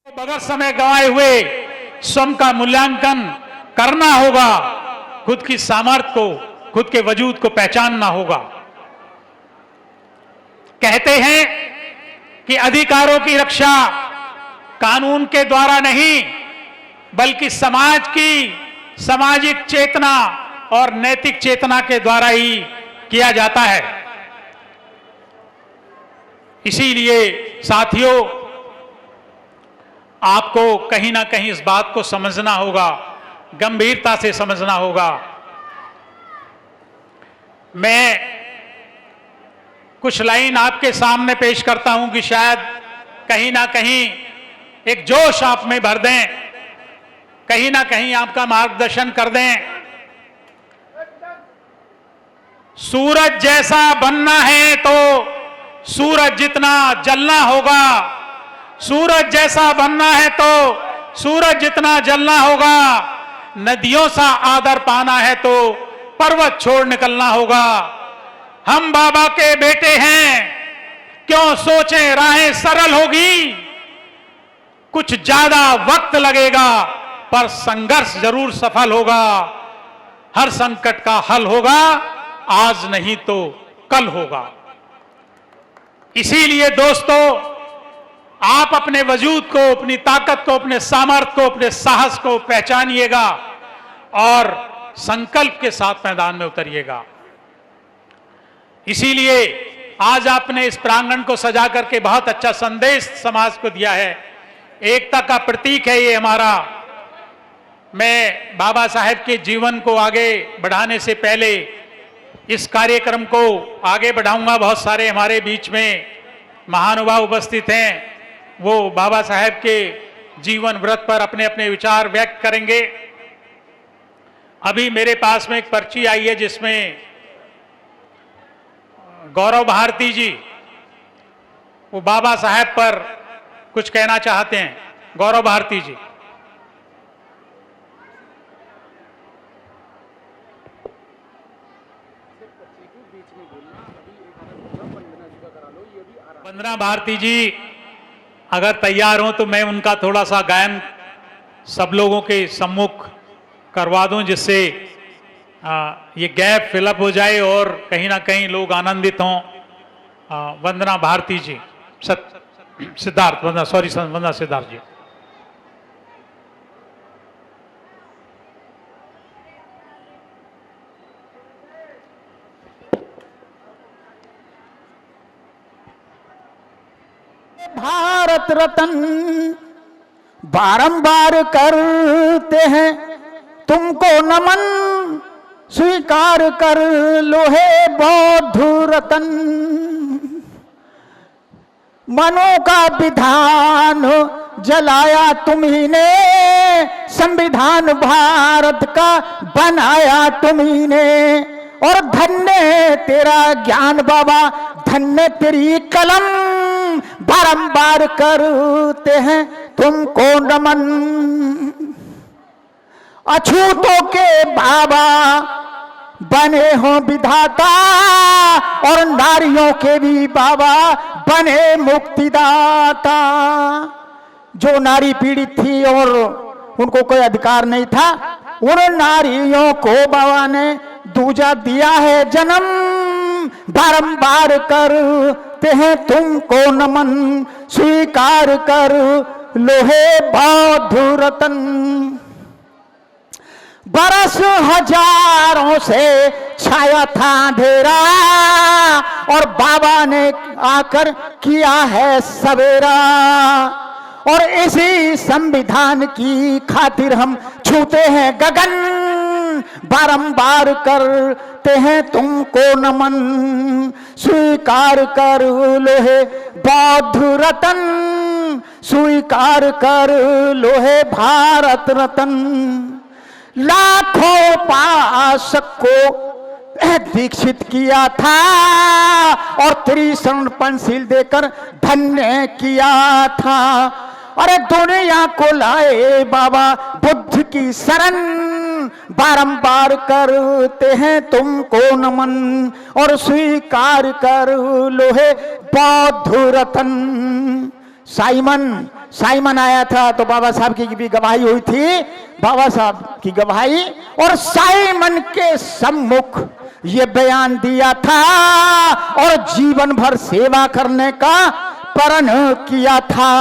बगैर समय गंवाए हुए स्वयं का मूल्यांकन करना होगा, खुद की सामर्थ्य को, खुद के वजूद को पहचानना होगा। कहते हैं कि अधिकारों की रक्षा कानून के द्वारा नहीं, बल्कि समाज की सामाजिक चेतना और नैतिक चेतना के द्वारा ही किया जाता है। इसीलिए साथियों, आपको कहीं ना कहीं इस बात को समझना होगा, गंभीरता से समझना होगा। मैं कुछ लाइन आपके सामने पेश करता हूं कि शायद कहीं ना कहीं एक जोश आप में भर दें, कहीं ना कहीं आपका मार्गदर्शन कर दें। सूरज जैसा बनना है तो सूरज जितना जलना होगा। सूरज जैसा बनना है तो सूरज जितना जलना होगा। नदियों सा आदर पाना है तो पर्वत छोड़ निकलना होगा। हम बाबा के बेटे हैं, क्यों सोचें राहें सरल होगी। कुछ ज्यादा वक्त लगेगा पर संघर्ष जरूर सफल होगा। हर संकट का हल होगा, आज नहीं तो कल होगा। इसीलिए दोस्तों, आप अपने वजूद को, अपनी ताकत को, अपने सामर्थ्य को, अपने साहस को पहचानिएगा और संकल्प के साथ मैदान में उतरिएगा। इसीलिए आज आपने इस प्रांगण को सजा करके बहुत अच्छा संदेश समाज को दिया है। एकता का प्रतीक है ये हमारा। मैं बाबा साहेब के जीवन को आगे बढ़ाने से पहले इस कार्यक्रम को आगे बढ़ाऊंगा। बहुत सारे हमारे बीच में महानुभाव उपस्थित हैं, वो बाबा साहेब के जीवन व्रत पर अपने अपने विचार व्यक्त करेंगे। अभी मेरे पास में एक पर्ची आई है जिसमें गौरव भारती जी वो बाबा साहेब पर कुछ कहना चाहते हैं। गौरव भारती जी। वंदना भारती जी अगर तैयार हो तो मैं उनका थोड़ा सा गायन सब लोगों के सम्मुख करवा दूं, जिससे ये गैप फिलअप हो जाए और कहीं ना कहीं लोग आनंदित हों। वंदना भारती जी, सिद्धार्थ वंदना, सॉरी वंदना सिद्धार्थ जी। भारत रत्न बारंबार करते हैं तुमको नमन, स्वीकार कर लो हे बौद्ध रतन। मनों का विधान जलाया तुम्ही ने, संविधान भारत का बनाया तुम्ही ने। और धन्य तेरा ज्ञान बाबा, धन्य तेरी कलम, बारंबार करते हैं तुमको नमन। अछूतों के बाबा बने हो विधाता, और नारियों के भी बाबा बने मुक्तिदाता। जो नारी पीड़ित थी और उनको कोई अधिकार नहीं था, उन नारियों को बाबा ने दूजा दिया है जन्म। बारंबार करते हैं तुमको नमन, स्वीकार कर लो हे बौद्ध रतन। बरस हजारों से छाया था अंधेरा, और बाबा ने आकर किया है सवेरा। और इसी संविधान की खातिर हम छूते हैं गगन, बारंबार करते हैं तुमको नमन, स्वीकार कर लो हे बौद्ध रतन, स्वीकार कर लो हे भारत रतन। लाखों पासक को दीक्षित किया था, और त्रिशरण पंचशील देकर धन्य किया था। अरे दुनिया को लाए बाबा बुद्ध की शरण, बारंबार करते हैं तुमको नमन, और स्वीकार कर लो हे बौद्ध रतन। साइमन आया था तो बाबा साहब की भी गवाही हुई थी, बाबा साहब की गवाही, और साइमन के सम्मुख ये बयान दिया था, और जीवन भर सेवा करने का प्रण किया था।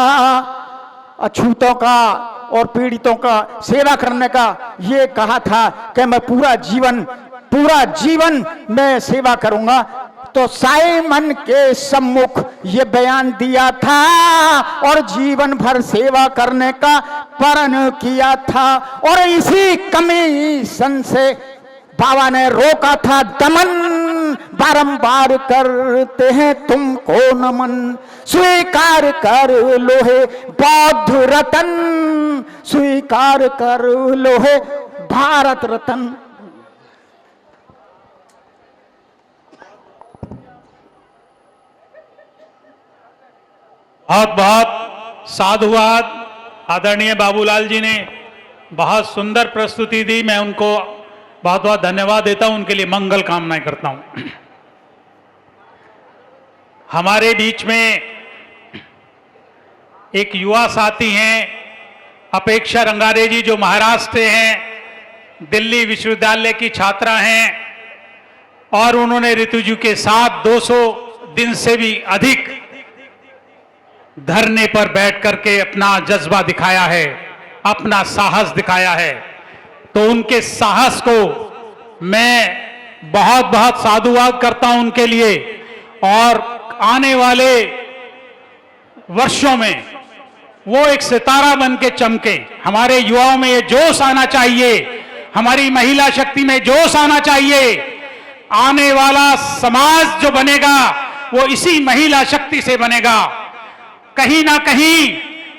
अछूतों का और पीड़ितों का सेवा करने का ये कहा था कि मैं पूरा जीवन मैं सेवा करूंगा। तो साइमन के सम्मुख ये बयान दिया था, और जीवन भर सेवा करने का प्रण किया था। और इसी कमीशन से बाबा ने रोका था दमन, बारंबार करते हैं तुमको नमन, स्वीकार कर लो हे बौद्ध रतन, स्वीकार कर लो हे भारत रतन। बहुत बहुत साधुवाद। आदरणीय बाबूलाल जी ने बहुत सुंदर प्रस्तुति दी, मैं उनको बहुत बहुत धन्यवाद देता हूं, उनके लिए मंगल कामनाएं करता हूं। हमारे बीच में एक युवा साथी हैं अपेक्षा रंगारे जी, जो महाराष्ट्र से हैं, दिल्ली विश्वविद्यालय की छात्रा हैं, और उन्होंने ऋतुजू के साथ 200 दिन से भी अधिक धरने पर बैठ करके अपना जज्बा दिखाया है, अपना साहस दिखाया है। तो उनके साहस को मैं बहुत बहुत साधुवाद करता हूं उनके लिए, और आने वाले वर्षों में वो एक सितारा बन के चमके। हमारे युवाओं में ये जोश आना चाहिए, हमारी महिला शक्ति में जोश आना चाहिए। आने वाला समाज जो बनेगा वो इसी महिला शक्ति से बनेगा। कहीं ना कहीं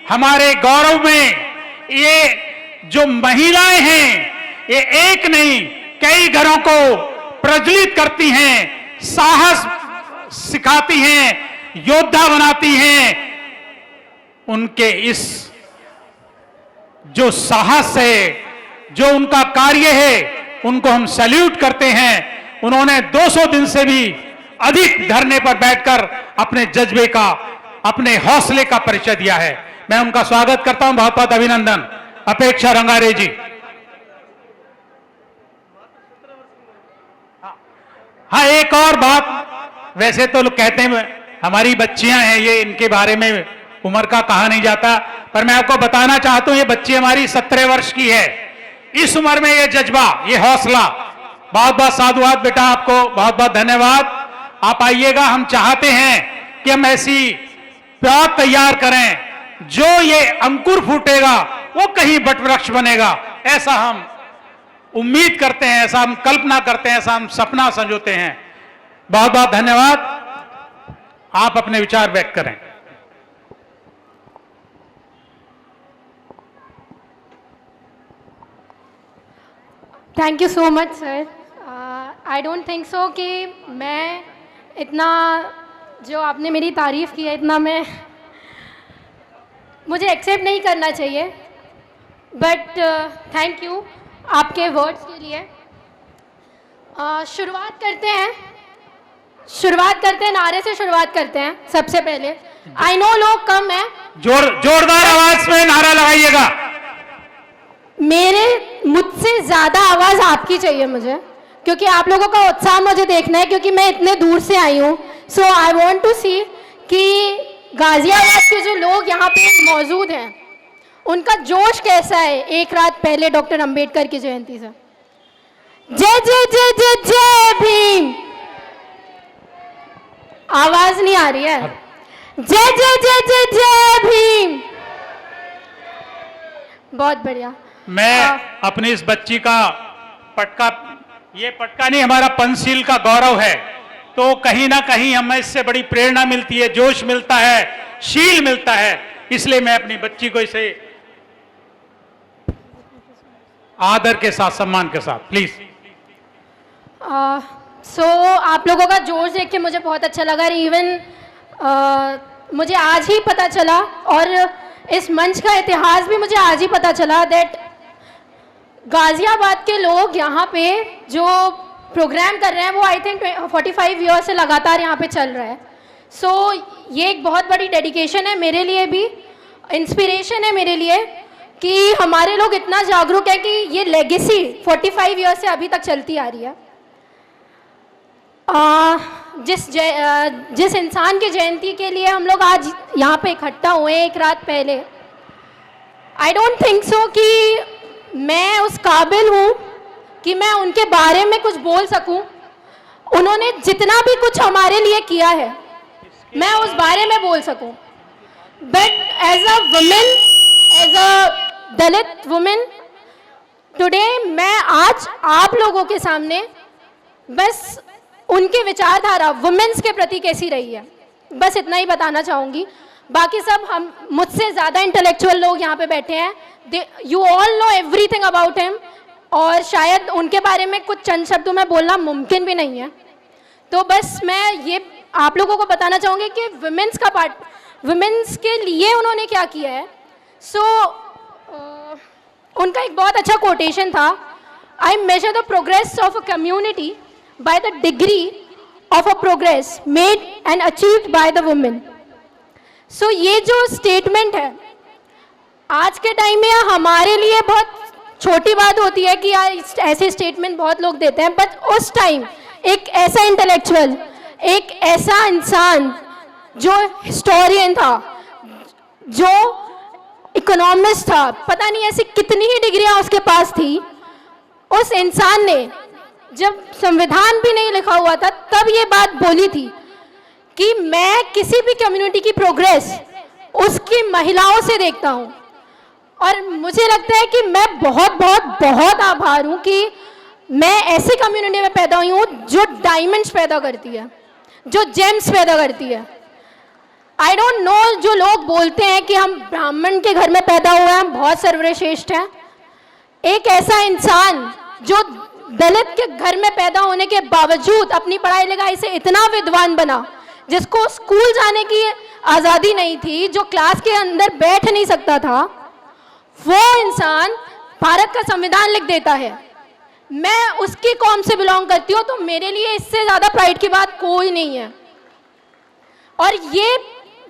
हमारे गौरव में ये जो महिलाएं हैं, ये एक नहीं कई घरों को प्रज्वलित करती हैं, साहस सिखाती हैं, योद्धा बनाती हैं। उनके इस जो साहस है, जो उनका कार्य है, उनको हम सैल्यूट करते हैं। उन्होंने 200 दिन से भी अधिक धरने पर बैठकर अपने जज्बे का, अपने हौसले का परिचय दिया है। मैं उनका स्वागत करता हूं, बहुत बहुत अभिनंदन। अपेक्षा रंगारे जी। हाँ, एक और बात, वैसे तो लोग कहते हैं हमारी बच्चियां हैं, ये इनके बारे में उम्र का कहा नहीं जाता, पर मैं आपको बताना चाहता हूं ये बच्ची हमारी 17 वर्ष की है। इस उम्र में ये जज्बा, ये हौसला, बहुत बहुत साधुवाद बेटा, आपको बहुत बहुत धन्यवाद। आप आइएगा, हम चाहते हैं कि हम ऐसी पौध तैयार करें जो ये अंकुर फूटेगा वो कहीं वटवृक्ष बनेगा, ऐसा हम उम्मीद करते हैं, ऐसा हम कल्पना करते हैं, ऐसा हम सपना संजोते हैं। बहुत बहुत धन्यवाद। आप अपने विचार व्यक्त करें। Thank you so much sir. I don't think so कि मैं इतना, जो आपने मेरी तारीफ़ की है, इतना मुझे एक्सेप्ट नहीं करना चाहिए, बट थैंक यू आपके वर्ड्स के लिए। शुरुआत करते हैं नारे से शुरुआत करते हैं। सबसे पहले आई नो लोग कम हैं, जोरदार आवाज में नारा लगाइएगा। मुझसे ज़्यादा आवाज़ आपकी चाहिए मुझे, क्योंकि आप लोगों का उत्साह मुझे देखना है, क्योंकि मैं इतने दूर से आई हूँ। सो आई वॉन्ट टू सी कि गाजियाबाद के जो लोग यहाँ पे मौजूद हैं उनका जोश कैसा है एक रात पहले डॉक्टर अंबेडकर की जयंती से। जय जय जय जय जय भीम। आवाज नहीं आ रही है। जय जय जय जय जय भीम। बहुत बढ़िया। मैं अपनी इस बच्ची का पटका, ये पटका नहीं, हमारा पंचशील का गौरव है, तो कहीं ना कहीं हमें इससे बड़ी प्रेरणा मिलती है, जोश मिलता है, शील मिलता है। इसलिए मैं अपनी बच्ची को इसे आदर के साथ, सम्मान के साथ, प्लीज। आप लोगों का जोश देख के मुझे बहुत अच्छा लगा। इवन मुझे आज ही पता चला, और इस मंच का इतिहास भी मुझे आज ही पता चला, दैट गाजियाबाद के लोग यहाँ पे जो प्रोग्राम कर रहे हैं वो आई थिंक 45 ईयर से लगातार यहाँ पे चल रहा है। सो ये एक बहुत बड़ी डेडिकेशन है मेरे लिए भी, इंस्पिरेशन है मेरे लिए कि हमारे लोग इतना जागरूक है कि ये लेगेसी 45 ईयर से अभी तक चलती आ रही है। जिस इंसान की जयंती के लिए हम लोग आज यहाँ पे इकट्ठा हुए एक रात पहले, आई डोंट थिंक सो कि मैं उस काबिल हूँ कि मैं उनके बारे में कुछ बोल सकूं। उन्होंने जितना भी कुछ हमारे लिए किया है मैं उस बारे में बोल सकूं, but as a women, as a Dalit women today, मैं आज आप लोगों के सामने बस उनकी विचारधारा वुमेन्स के प्रति कैसी रही है, बस इतना ही बताना चाहूँगी। बाकी सब हम मुझसे ज़्यादा इंटेलेक्चुअल लोग यहाँ पे बैठे हैं, you all know everything about him, और शायद उनके बारे में कुछ चंद शब्दों में बोलना मुमकिन भी नहीं है। तो बस मैं ये आप लोगों को बताना चाहूँगी कि वुमेन्स का पार्ट, वुमेन्स के लिए उन्होंने क्या किया है। उनका एक बहुत अच्छा कोटेशन था, I measure the progress of a community by the degree of a progress made and achieved by the women. ये जो स्टेटमेंट है आज के टाइम में हमारे लिए बहुत छोटी बात होती है कि यार ऐसे स्टेटमेंट बहुत लोग देते हैं, बट उस टाइम एक ऐसा इंटेलेक्चुअल, एक ऐसा इंसान जो हिस्टोरियन था, जो इकोनॉमिस्ट था, पता नहीं ऐसी कितनी ही डिग्रियां उसके पास थी, उस इंसान ने जब संविधान भी नहीं लिखा हुआ था तब ये बात बोली थी कि मैं किसी भी कम्युनिटी की प्रोग्रेस उसकी महिलाओं से देखता हूँ। और मुझे लगता है कि मैं बहुत बहुत बहुत आभार हूँ कि मैं ऐसी कम्युनिटी में पैदा हुई हूँ जो डायमंड्स पैदा करती है, जो जेम्स पैदा करती है। आई डोंट नो, जो लोग बोलते हैं कि हम ब्राह्मण के घर में पैदा हुए हैं, हम बहुत सर्वश्रेष्ठ हैं। एक ऐसा इंसान जो दलित के घर में पैदा होने के बावजूद अपनी पढ़ाई लिखाई से इतना विद्वान बना, जिसको स्कूल जाने की आज़ादी नहीं थी, जो क्लास के अंदर बैठ नहीं सकता था, वो इंसान भारत का संविधान लिख देता है। मैं उसकी कौम से बिलोंग करती हूँ, तो मेरे लिए इससे ज़्यादा प्राइड की बात कोई नहीं है। और ये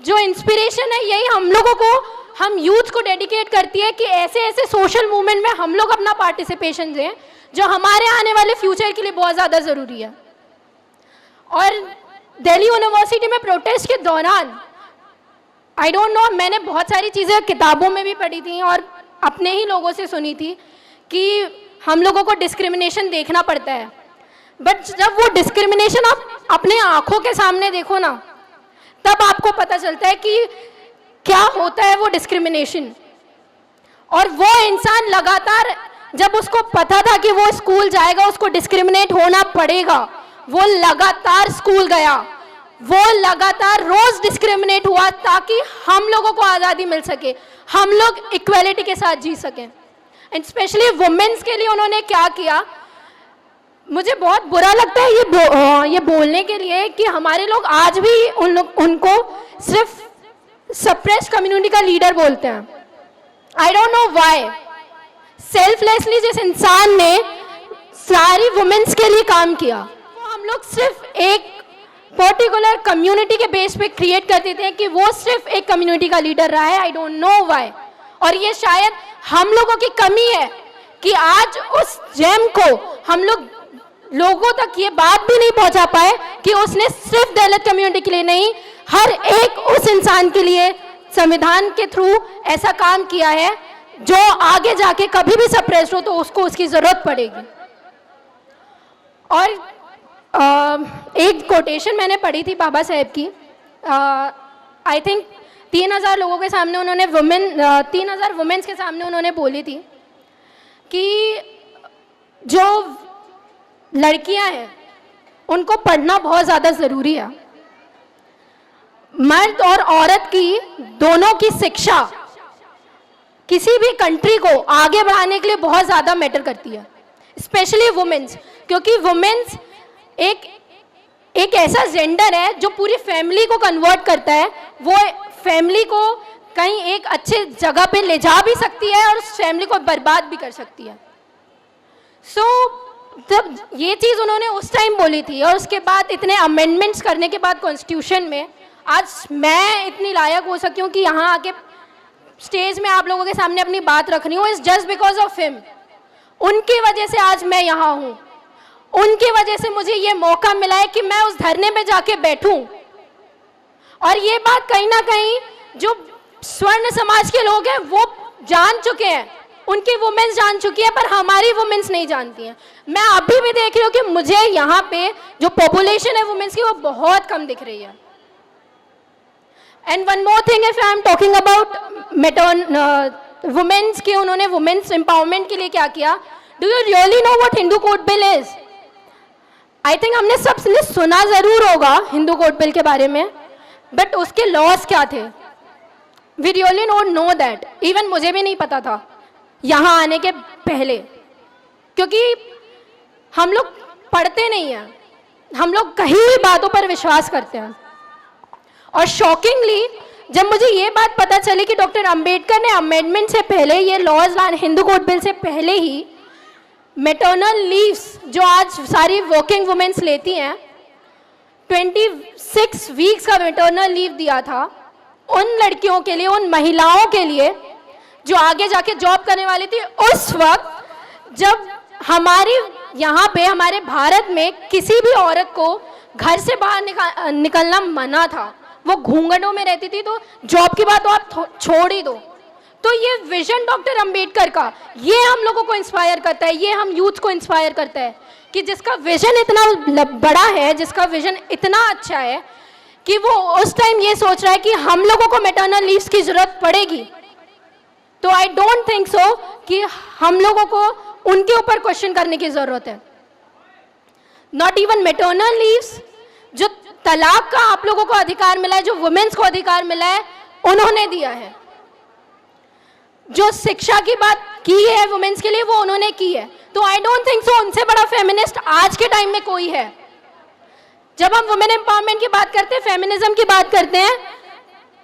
जो इंस्पिरेशन है, यही हम लोगों को, हम यूथ को डेडिकेट करती है कि ऐसे ऐसे सोशल मूवमेंट में हम लोग अपना पार्टिसिपेशन दें, जो हमारे आने वाले फ्यूचर के लिए बहुत ज़्यादा ज़रूरी है। और दिल्ली यूनिवर्सिटी में प्रोटेस्ट के दौरान आई डोंट नो, मैंने बहुत सारी चीज़ें किताबों में भी पढ़ी थी और अपने ही लोगों से सुनी थी कि हम लोगों को डिस्क्रिमिनेशन देखना पड़ता है, बट जब वो डिस्क्रिमिनेशन आप अपने आँखों के सामने देखो ना, तब आपको पता चलता है कि क्या होता है वो डिस्क्रिमिनेशन। और वो इंसान लगातार, जब उसको पता था कि वो स्कूल जाएगा, उसको डिस्क्रिमिनेट होना पड़ेगा, वो लगातार स्कूल गया, वो लगातार रोज डिस्क्रिमिनेट हुआ ताकि हम लोगों को आज़ादी मिल सके, हम लोग इक्वेलिटी के साथ जी सकें। एंड स्पेशली वुमेन्स के लिए उन्होंने क्या किया, मुझे बहुत बुरा लगता है ये बोलने के लिए कि हमारे लोग आज भी उनको सिर्फ सप्रेस कम्युनिटी का लीडर बोलते हैं। I don't know why. Selflessly जिस इंसान ने सारी वुमेन्स के लिए काम किया, वो हम लोग सिर्फ एक पर्टिकुलर कम्युनिटी के बेस पे क्रिएट करते थे कि वो सिर्फ एक कम्युनिटी का लीडर रहा है। I don't know why. और ये शायद हम लोगों की कमी है कि आज उस जेम को हम लोगों तक ये बात भी नहीं पहुंचा पाए कि उसने सिर्फ दलित कम्युनिटी के लिए नहीं, हर एक उस इंसान के लिए संविधान के थ्रू ऐसा काम किया है जो आगे जाके कभी भी सप्रेस्ड हो तो उसको उसकी जरूरत पड़ेगी। और एक कोटेशन मैंने पढ़ी थी बाबा साहेब की, आई थिंक 3000 लोगों के सामने उन्होंने 3000 वुमेन्स के सामने उन्होंने बोली थी कि जो लड़कियां हैं उनको पढ़ना बहुत ज़्यादा ज़रूरी है। मर्द और औरत की दोनों की शिक्षा किसी भी कंट्री को आगे बढ़ाने के लिए बहुत ज़्यादा मैटर करती है, स्पेशली वुमेन्स, क्योंकि वुमेन्स एक ऐसा जेंडर है जो पूरी फैमिली को कन्वर्ट करता है। वो फैमिली को कहीं एक अच्छे जगह पे ले जा भी सकती है और उस फैमिली को बर्बाद भी कर सकती है। जब ये चीज़ उन्होंने उस टाइम बोली थी और उसके बाद इतने अमेंडमेंट्स करने के बाद कॉन्स्टिट्यूशन में आज मैं इतनी लायक हो सकी हूँ कि यहाँ आके स्टेज में आप लोगों के सामने अपनी बात रख रही हूँ, is just because of him. उनकी वजह से आज मैं यहाँ हूँ, उनकी वजह से मुझे ये मौका मिला है कि मैं उस धरने में जाके बैठूं। और ये बात कहीं ना कहीं जो स्वर्ण समाज के लोग हैं वो जान चुके हैं, उनकी वुमेन्स जान चुकी है, पर हमारी वुमेन्स नहीं जानती हैं। मैं अभी भी देख रही हूँ कि मुझे यहाँ पे जो पॉपुलेशन है वुमेन्स की वो बहुत कम दिख रही है। And one more thing, if I am talking about womens की, उन्होंने वुमेन्स एम्पावरमेंट के लिए क्या किया। Do you really know what Hindu code bill is? I think हमने सबने सुना जरूर होगा हिंदू कोड बिल के बारे में, बट उसके लॉस क्या थे we really don't know that. Even मुझे भी नहीं पता था यहाँ आने के पहले, क्योंकि हम लोग पढ़ते नहीं हैं, हम लोग कहीं भी बातों पर विश्वास करते हैं। और शॉकिंगली जब मुझे ये बात पता चली कि डॉक्टर अंबेडकर ने अमेंडमेंट से पहले, ये लॉज लाने हिंदू कोड बिल से पहले ही मैटरनल लीव्स जो आज सारी वर्किंग वुमेन्स लेती हैं, 26 वीक्स का मैटरनल लीव दिया था उन लड़कियों के लिए, उन महिलाओं के लिए जो आगे जाके जॉब करने वाली थी। उस वक्त जब हमारी यहाँ पे हमारे भारत में किसी भी औरत को घर से बाहर निकलना मना था, वो घूंघटों में रहती थी, तो जॉब की बात तो आप छोड़ ही दो। तो ये विजन डॉक्टर अंबेडकर का, ये हम लोगों को इंस्पायर करता है, ये हम यूथ को इंस्पायर करता है कि जिसका विजन इतना बड़ा है, जिसका विजन इतना अच्छा है कि वो उस टाइम ये सोच रहा है कि हम लोगों को मैटरनल लीव्स की जरूरत पड़ेगी। तो आई डोंट थिंक सो कि हम लोगों को उनके ऊपर क्वेश्चन करने की जरूरत है। नॉट इवन मैटरनल लीव्स, जो तलाक का आप लोगों को अधिकार मिला है, जो वुमेन्स को अधिकार मिला है, उन्होंने दिया है। जो शिक्षा की बात की है वुमेन्स के लिए वो उन्होंने की है। तो आई डोंट थिंक सो उनसे बड़ा फेमिनिस्ट आज के टाइम में कोई है। जब हम वुमेन एम्पावरमेंट की बात करते हैं, फेमिनिज्म की बात करते हैं,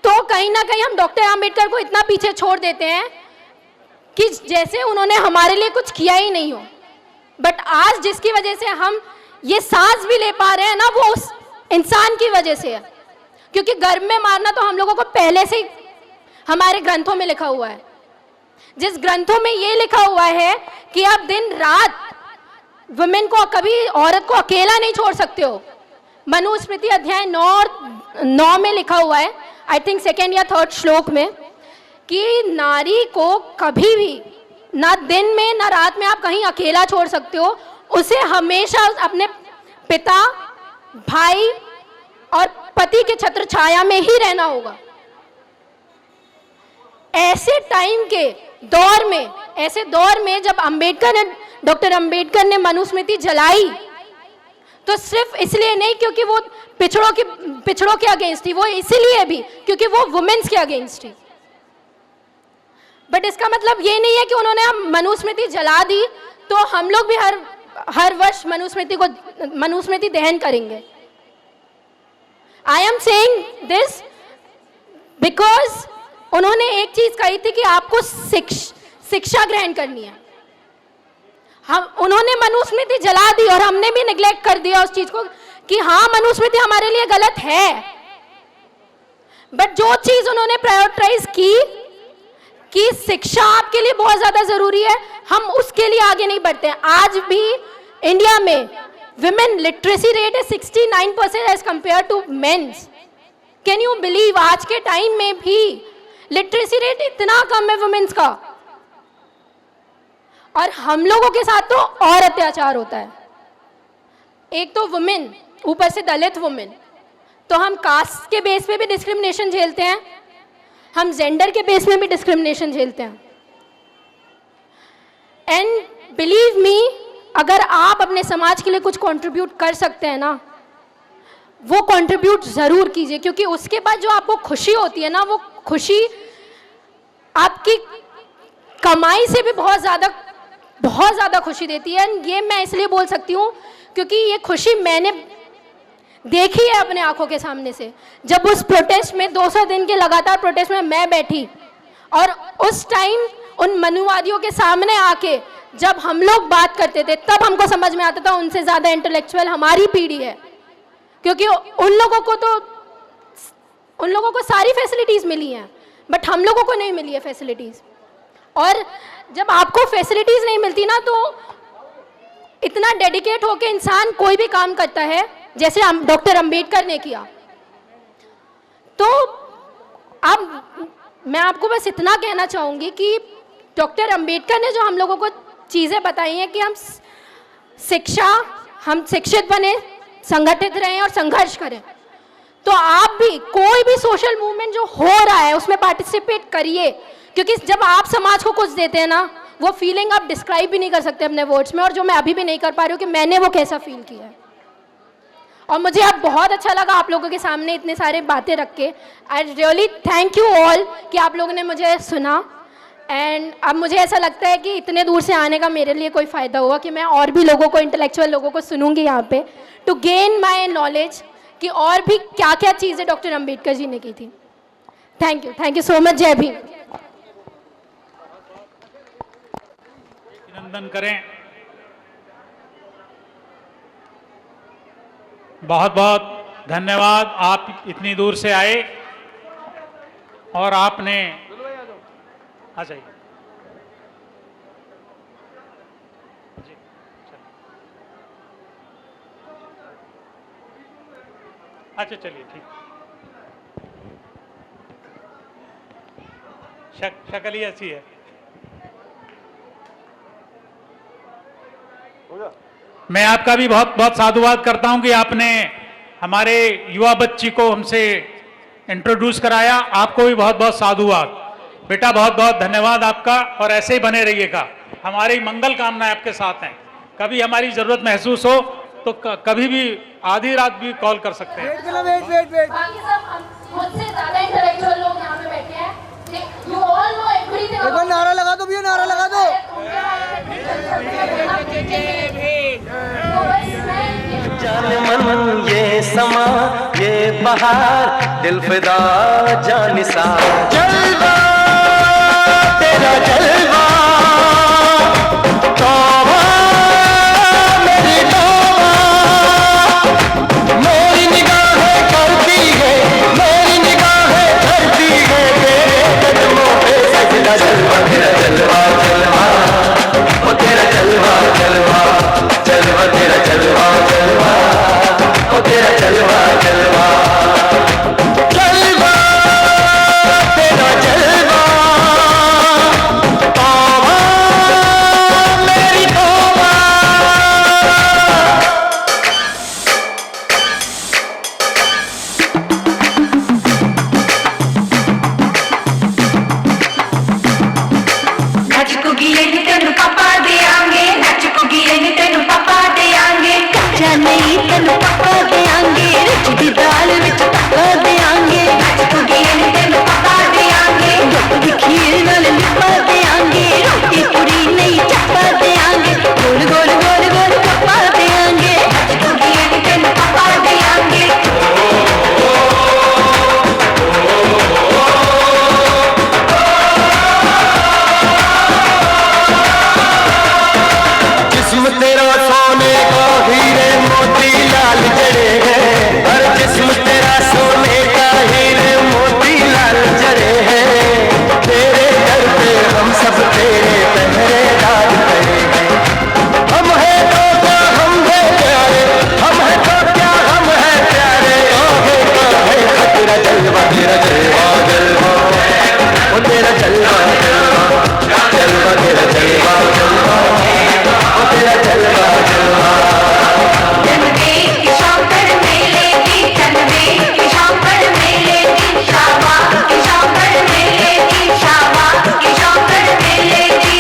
तो कहीं ना कहीं हम डॉक्टर आम्बेडकर को इतना पीछे छोड़ देते हैं कि जैसे उन्होंने हमारे लिए कुछ किया ही नहीं हो। बट आज जिसकी वजह से हम ये सांस भी ले पा रहे हैं ना, वो उस इंसान की वजह से है। क्योंकि गर्भ में मारना तो हम लोगों को पहले से ही हमारे ग्रंथों में लिखा हुआ है। जिस ग्रंथों में ये लिखा हुआ है कि आप दिन रात वुमेन को, कभी औरत को अकेला नहीं छोड़ सकते हो। मनुस्मृति अध्याय 9 में लिखा हुआ है, आई थिंक 2nd या 3rd श्लोक में, कि नारी को कभी भी ना दिन में ना रात में आप कहीं अकेला छोड़ सकते हो। उसे हमेशा अपने पिता, भाई और पति के छत्र छाया में ही रहना होगा। ऐसे टाइम के दौर में, ऐसे दौर में जब डॉक्टर अंबेडकर ने मनुस्मृति जलाई, तो सिर्फ इसलिए नहीं क्योंकि वो पिछड़ों के अगेंस्ट थी, वो इसलिए भी क्योंकि वो वुमेन्स के अगेंस्ट थी। बट इसका मतलब ये नहीं है कि उन्होंने मनुस्मृति जला दी तो हम लोग भी हर वर्ष मनुस्मृति दहन करेंगे। I am saying this because उन्होंने एक चीज कही थी कि आपको शिक्षा ग्रहण करनी है। उन्होंने मनुस्मृति जला दी और हमने भी निग्लेक्ट कर दिया उस चीज को कि हाँ, मनुस्मृति हमारे लिए गलत है। बट जो चीज उन्होंने प्रायोरिटाइज की कि शिक्षा आपके लिए बहुत ज्यादा जरूरी है, हम उसके लिए आगे नहीं बढ़ते हैं। आज भी इंडिया में विमेन लिटरेसी रेट है 69% as compared to mens. Can you believe, आज के टाइम में भी लिटरेसी रेट इतना कम है वुमेन्स का। और हम लोगों के साथ तो और अत्याचार होता है। एक तो वुमेन, ऊपर से दलित वुमेन, तो हम कास्ट के बेस पे भी डिस्क्रिमिनेशन झेलते हैं, हम जेंडर के बेस में भी डिस्क्रिमिनेशन झेलते हैं। एंड बिलीव मी, अगर आप अपने समाज के लिए कुछ कंट्रीब्यूट कर सकते हैं ना, वो कंट्रीब्यूट जरूर कीजिए। क्योंकि उसके बाद जो आपको खुशी होती है ना, वो खुशी आपकी कमाई से भी बहुत ज़्यादा खुशी देती है। ये मैं इसलिए बोल सकती हूँ क्योंकि ये खुशी मैंने देखी है अपने आंखों के सामने से। जब उस प्रोटेस्ट में 200 दिन के लगातार प्रोटेस्ट में मैं बैठी और उस टाइम उन मनुवादियों के सामने आके जब हम लोग बात करते थे, तब हमको समझ में आता था उनसे ज़्यादा इंटेलेक्चुअल हमारी पीढ़ी है। क्योंकि उन लोगों को सारी फैसिलिटीज़ मिली हैं, बट हम लोगों को नहीं मिली है फैसिलिटीज़। और जब आपको फैसिलिटीज़ नहीं मिलती ना, तो इतना डेडिकेट होकर इंसान कोई भी काम करता है, जैसे डॉक्टर अंबेडकर ने किया। तो अब मैं आपको बस इतना कहना चाहूँगी कि डॉक्टर अंबेडकर ने जो हम लोगों को चीज़ें बताई हैं कि हम शिक्षित बने, संगठित रहें और संघर्ष करें। तो आप भी कोई भी सोशल मूवमेंट जो हो रहा है उसमें पार्टिसिपेट करिए। क्योंकि जब आप समाज को कुछ देते हैं ना, वो फीलिंग आप डिस्क्राइब भी नहीं कर सकते अपने वर्ड्स में, और जो मैं अभी भी नहीं कर पा रही हूँ कि मैंने वो कैसा फील किया है। और मुझे अब बहुत अच्छा लगा आप लोगों के सामने इतने सारे बातें रख के। I really thank you all कि आप लोगों ने मुझे सुना। एंड अब मुझे ऐसा लगता है कि इतने दूर से आने का मेरे लिए कोई फ़ायदा हुआ कि मैं और भी लोगों को, इंटेलेक्चुअल लोगों को सुनूंगी यहाँ पे, टू गेन माई नॉलेज कि और भी क्या क्या चीज़ें डॉक्टर अंबेडकर जी ने की थी। Thank you so much. जय भीम। अभिनंदन करें। बहुत बहुत धन्यवाद, आप इतनी दूर से आए और आपने आ जाइए जी, अच्छा चलिए ठीक। शक्ल ही ऐसी है। मैं आपका भी बहुत बहुत साधुवाद करता हूं कि आपने हमारे युवा बच्ची को हमसे इंट्रोड्यूस कराया। आपको भी बहुत बहुत साधुवाद बेटा, बहुत बहुत धन्यवाद आपका, और ऐसे ही बने रहिएगा। हमारी मंगल कामनाएं आपके साथ हैं। कभी हमारी जरूरत महसूस हो तो कभी भी आधी रात भी कॉल कर सकते हैं। बाकी सब मुझसे ज़्यादा इंटेलेक्चुअल लोग यहाँ पे बैठे हैं, You all know everything. एक बार नारा लगा दो भैया, नारा लगा दो। जाने मन ये समा ये बहार दिल फिदा जानिसार जलवा तेरा जलवा तौबा मेरी तौबा मेरी निगाहें करती है मेरी निगाहें करती है तेरे कदमों पे सजदा जलवा तेरा जलवा जलवा ओ तेरा जलवा जलवा जलवा तेरा जलवा जलवा ओ तेरा जलवा जलवा जलवा तेरा जलवा तौबा मेरी तौबा नच को गिले नी तेनू पापा देंगे नच को गिले नी तेनू पापा देंगे कच्चा नहीं तेनू पापा देंगे रिच दी दाल विच पापा देंगे नच को गिले नी तेनू पापा देंगे दुध दी खीर नाल लिपा देंगे रोटी पूरी नहीं चप्पा देंगे गोल गोल गोल गोल पापा देंगे नच को गिले नी तेनू पापा देंगे जिस्म तेरा सोने का हीरे मोती लाल जड़े हैं हर जिस्म तेरा सोने का हीरे मोती लाल जड़े हैं तेरे दर पे हम सब तेरे पहरेदार खड़े हैं हम हैं तो क्या हम हैं प्यारे हम हैं तो क्या हम हैं प्यारे ओहे है खतरा जलवा तेरा जलवा जलवा ओ तेरा जलवा जलवा जलवा तेरा जलवा जलवा ओ तेरा जलवा जलवा जनवे की शौकर मेले की जनवे की शौकर मेले की शाबा की शौकर मेले की शाबा की शौकर मेले की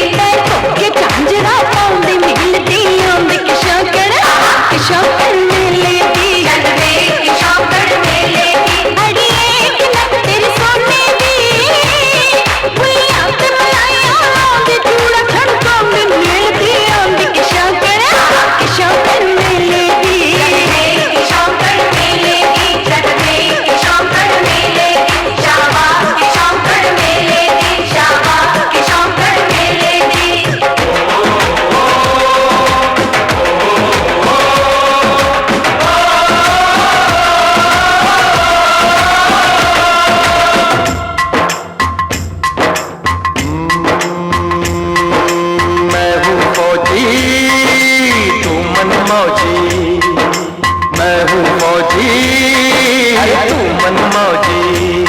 के झांझरा पाउंदी मिलती आंद के शौकर मेले दी जनवे की शौकर मेले की अड़िए कि नक तेरी सोने दी भुइयां ते मलाइयां आंद चूड़ा खड़कों में मिलती आंद के शौकर मेले दी जनवे की शौकर मेले की जनवे की शौकर मेले की शाबा की शौकर मेले की शाबा की शौकर मेले की मैं हूँ फौजी तू मन मौजी मैं हूँ फौजी तू मन मौजी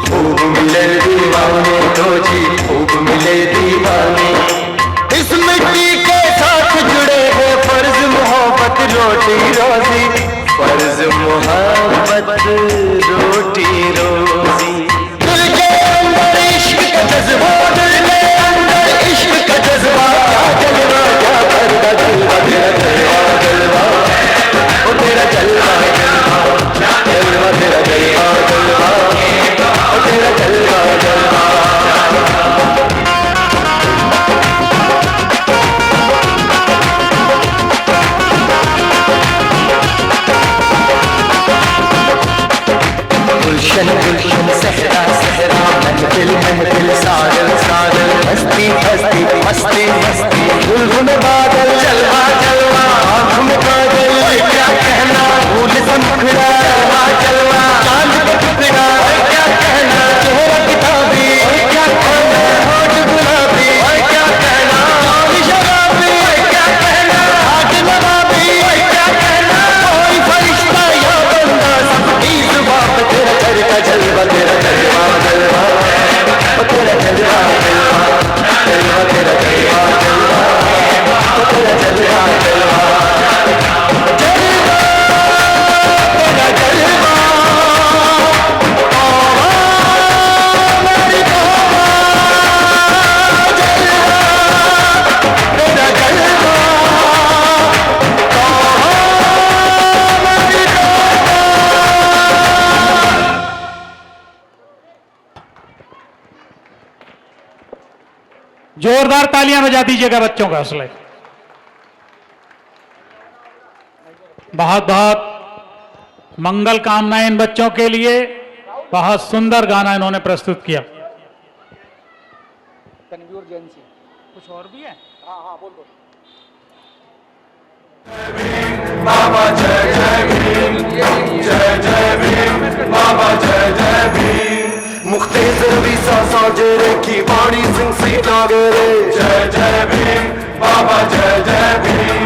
खूब मिले दीवाने दो जी खूब मिले दीवाने इस मिट्टी के साथ जुड़े हैं फर्ज मोहब्बत रोटी रोजी फर्ज मोहब्बत रोटी रोजी दिल के अंदर इश्क का जज्बा दिल के अंदर इश्क का जज्बा क्या जलवा क्या पर्दा जलवा तेरा जलवा जलवा ओ तेरा जलवा तालियां बजा दीजिएगा बच्चों का हौसले। बहुत बहुत मंगल कामनाएं इन बच्चों के लिए। बहुत सुंदर गाना इन्होंने प्रस्तुत किया। तनवीर जैन से कुछ और भी है? हाँ हाँ बोल दो। बाबा जय जय भीम, जय जय भीम, बाबा जय जय भीम। मुख्तेसर विसा साजरे की वाणी सिंह सीतागरे, जय जय भीम, बाबा जय जय भीम।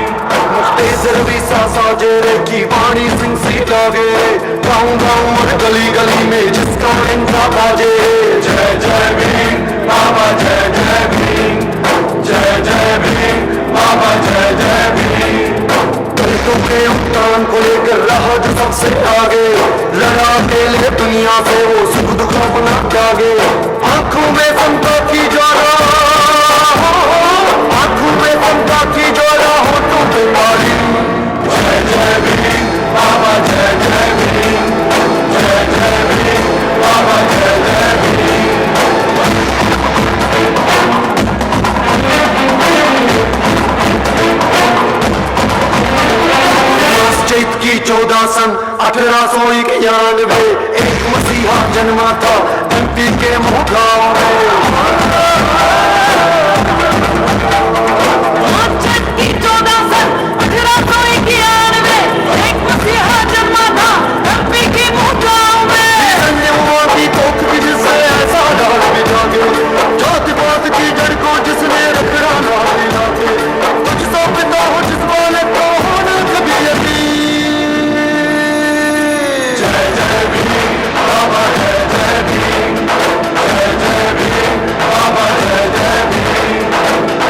मुख्तेसर विसा साजरे की वाणी सिंह सीतागरे, गाँव गाँव और गली गली में जिसका इंसा बाजे, जय जय भीम, बाबा जय जय भीम, जय जय भीम, बाबा जय जय भीम। दलितों के उत्थान को लेकर रहा जो सबसे आगे, लड़ा के लिए दुनिया से वो सुख दुख अपना त्यागे। आंखों में समता की ज्वाला, आंखों में समता की ज्वाला, होठों पे मारी, जय जय भीम, बाबा जय जय भीम, जय जय भीम, बाबा जय जय भीम। चैत की 14 सन 1891 एक मसीहा जन्मा था एमपी के मोहगांव में। चैत की 14 सन 1891 एक मसीहा जन्मा था एमपी के मोहगांव में। संयमों की तोख भी जिससे ऐसा डाल भी जागे, जाति पात की जड़ को जिसने रखा ना मिला के, तुझसे पिता हो जिस वाले को होना कभी यकीन। जय जय भीम, बाबा जय जय भीम, जय जय भीम, बाबा जय जय भीम।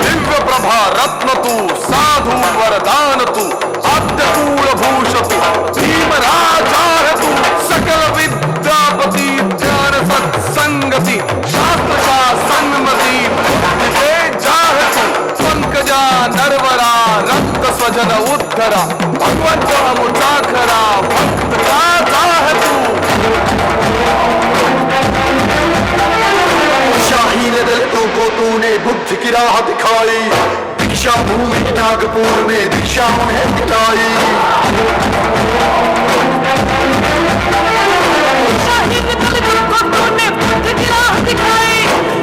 दिव्य प्रभा रत्न तू, साधु वरदान तू, आद्यकूल भूष तू, भीम राजा है तू, सकल विद्यापति ज्ञान सत्संगति, शास्त्र का सन्मति, मुक्ति दे जाह तू, पंकजा नरवरा, रक्त स्वजन उद्धरा, भगवत मुचाखरा, भक्त का है तू। शाही दलितों को तूने बुद्ध की राह दिखाई, दीक्षा भूमि नागपुर में दीक्षा उन्हें दिखाई। शाही दलितों को तूने बुद्ध की राह दिखाई,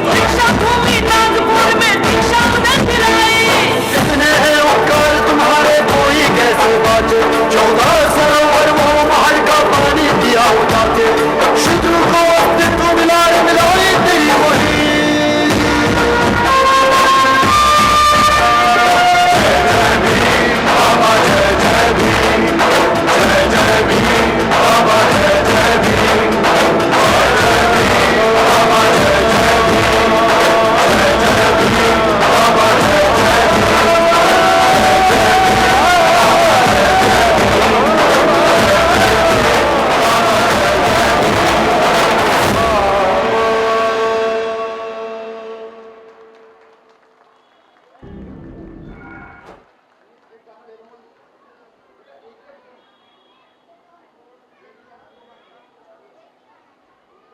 दीक्षा भूमि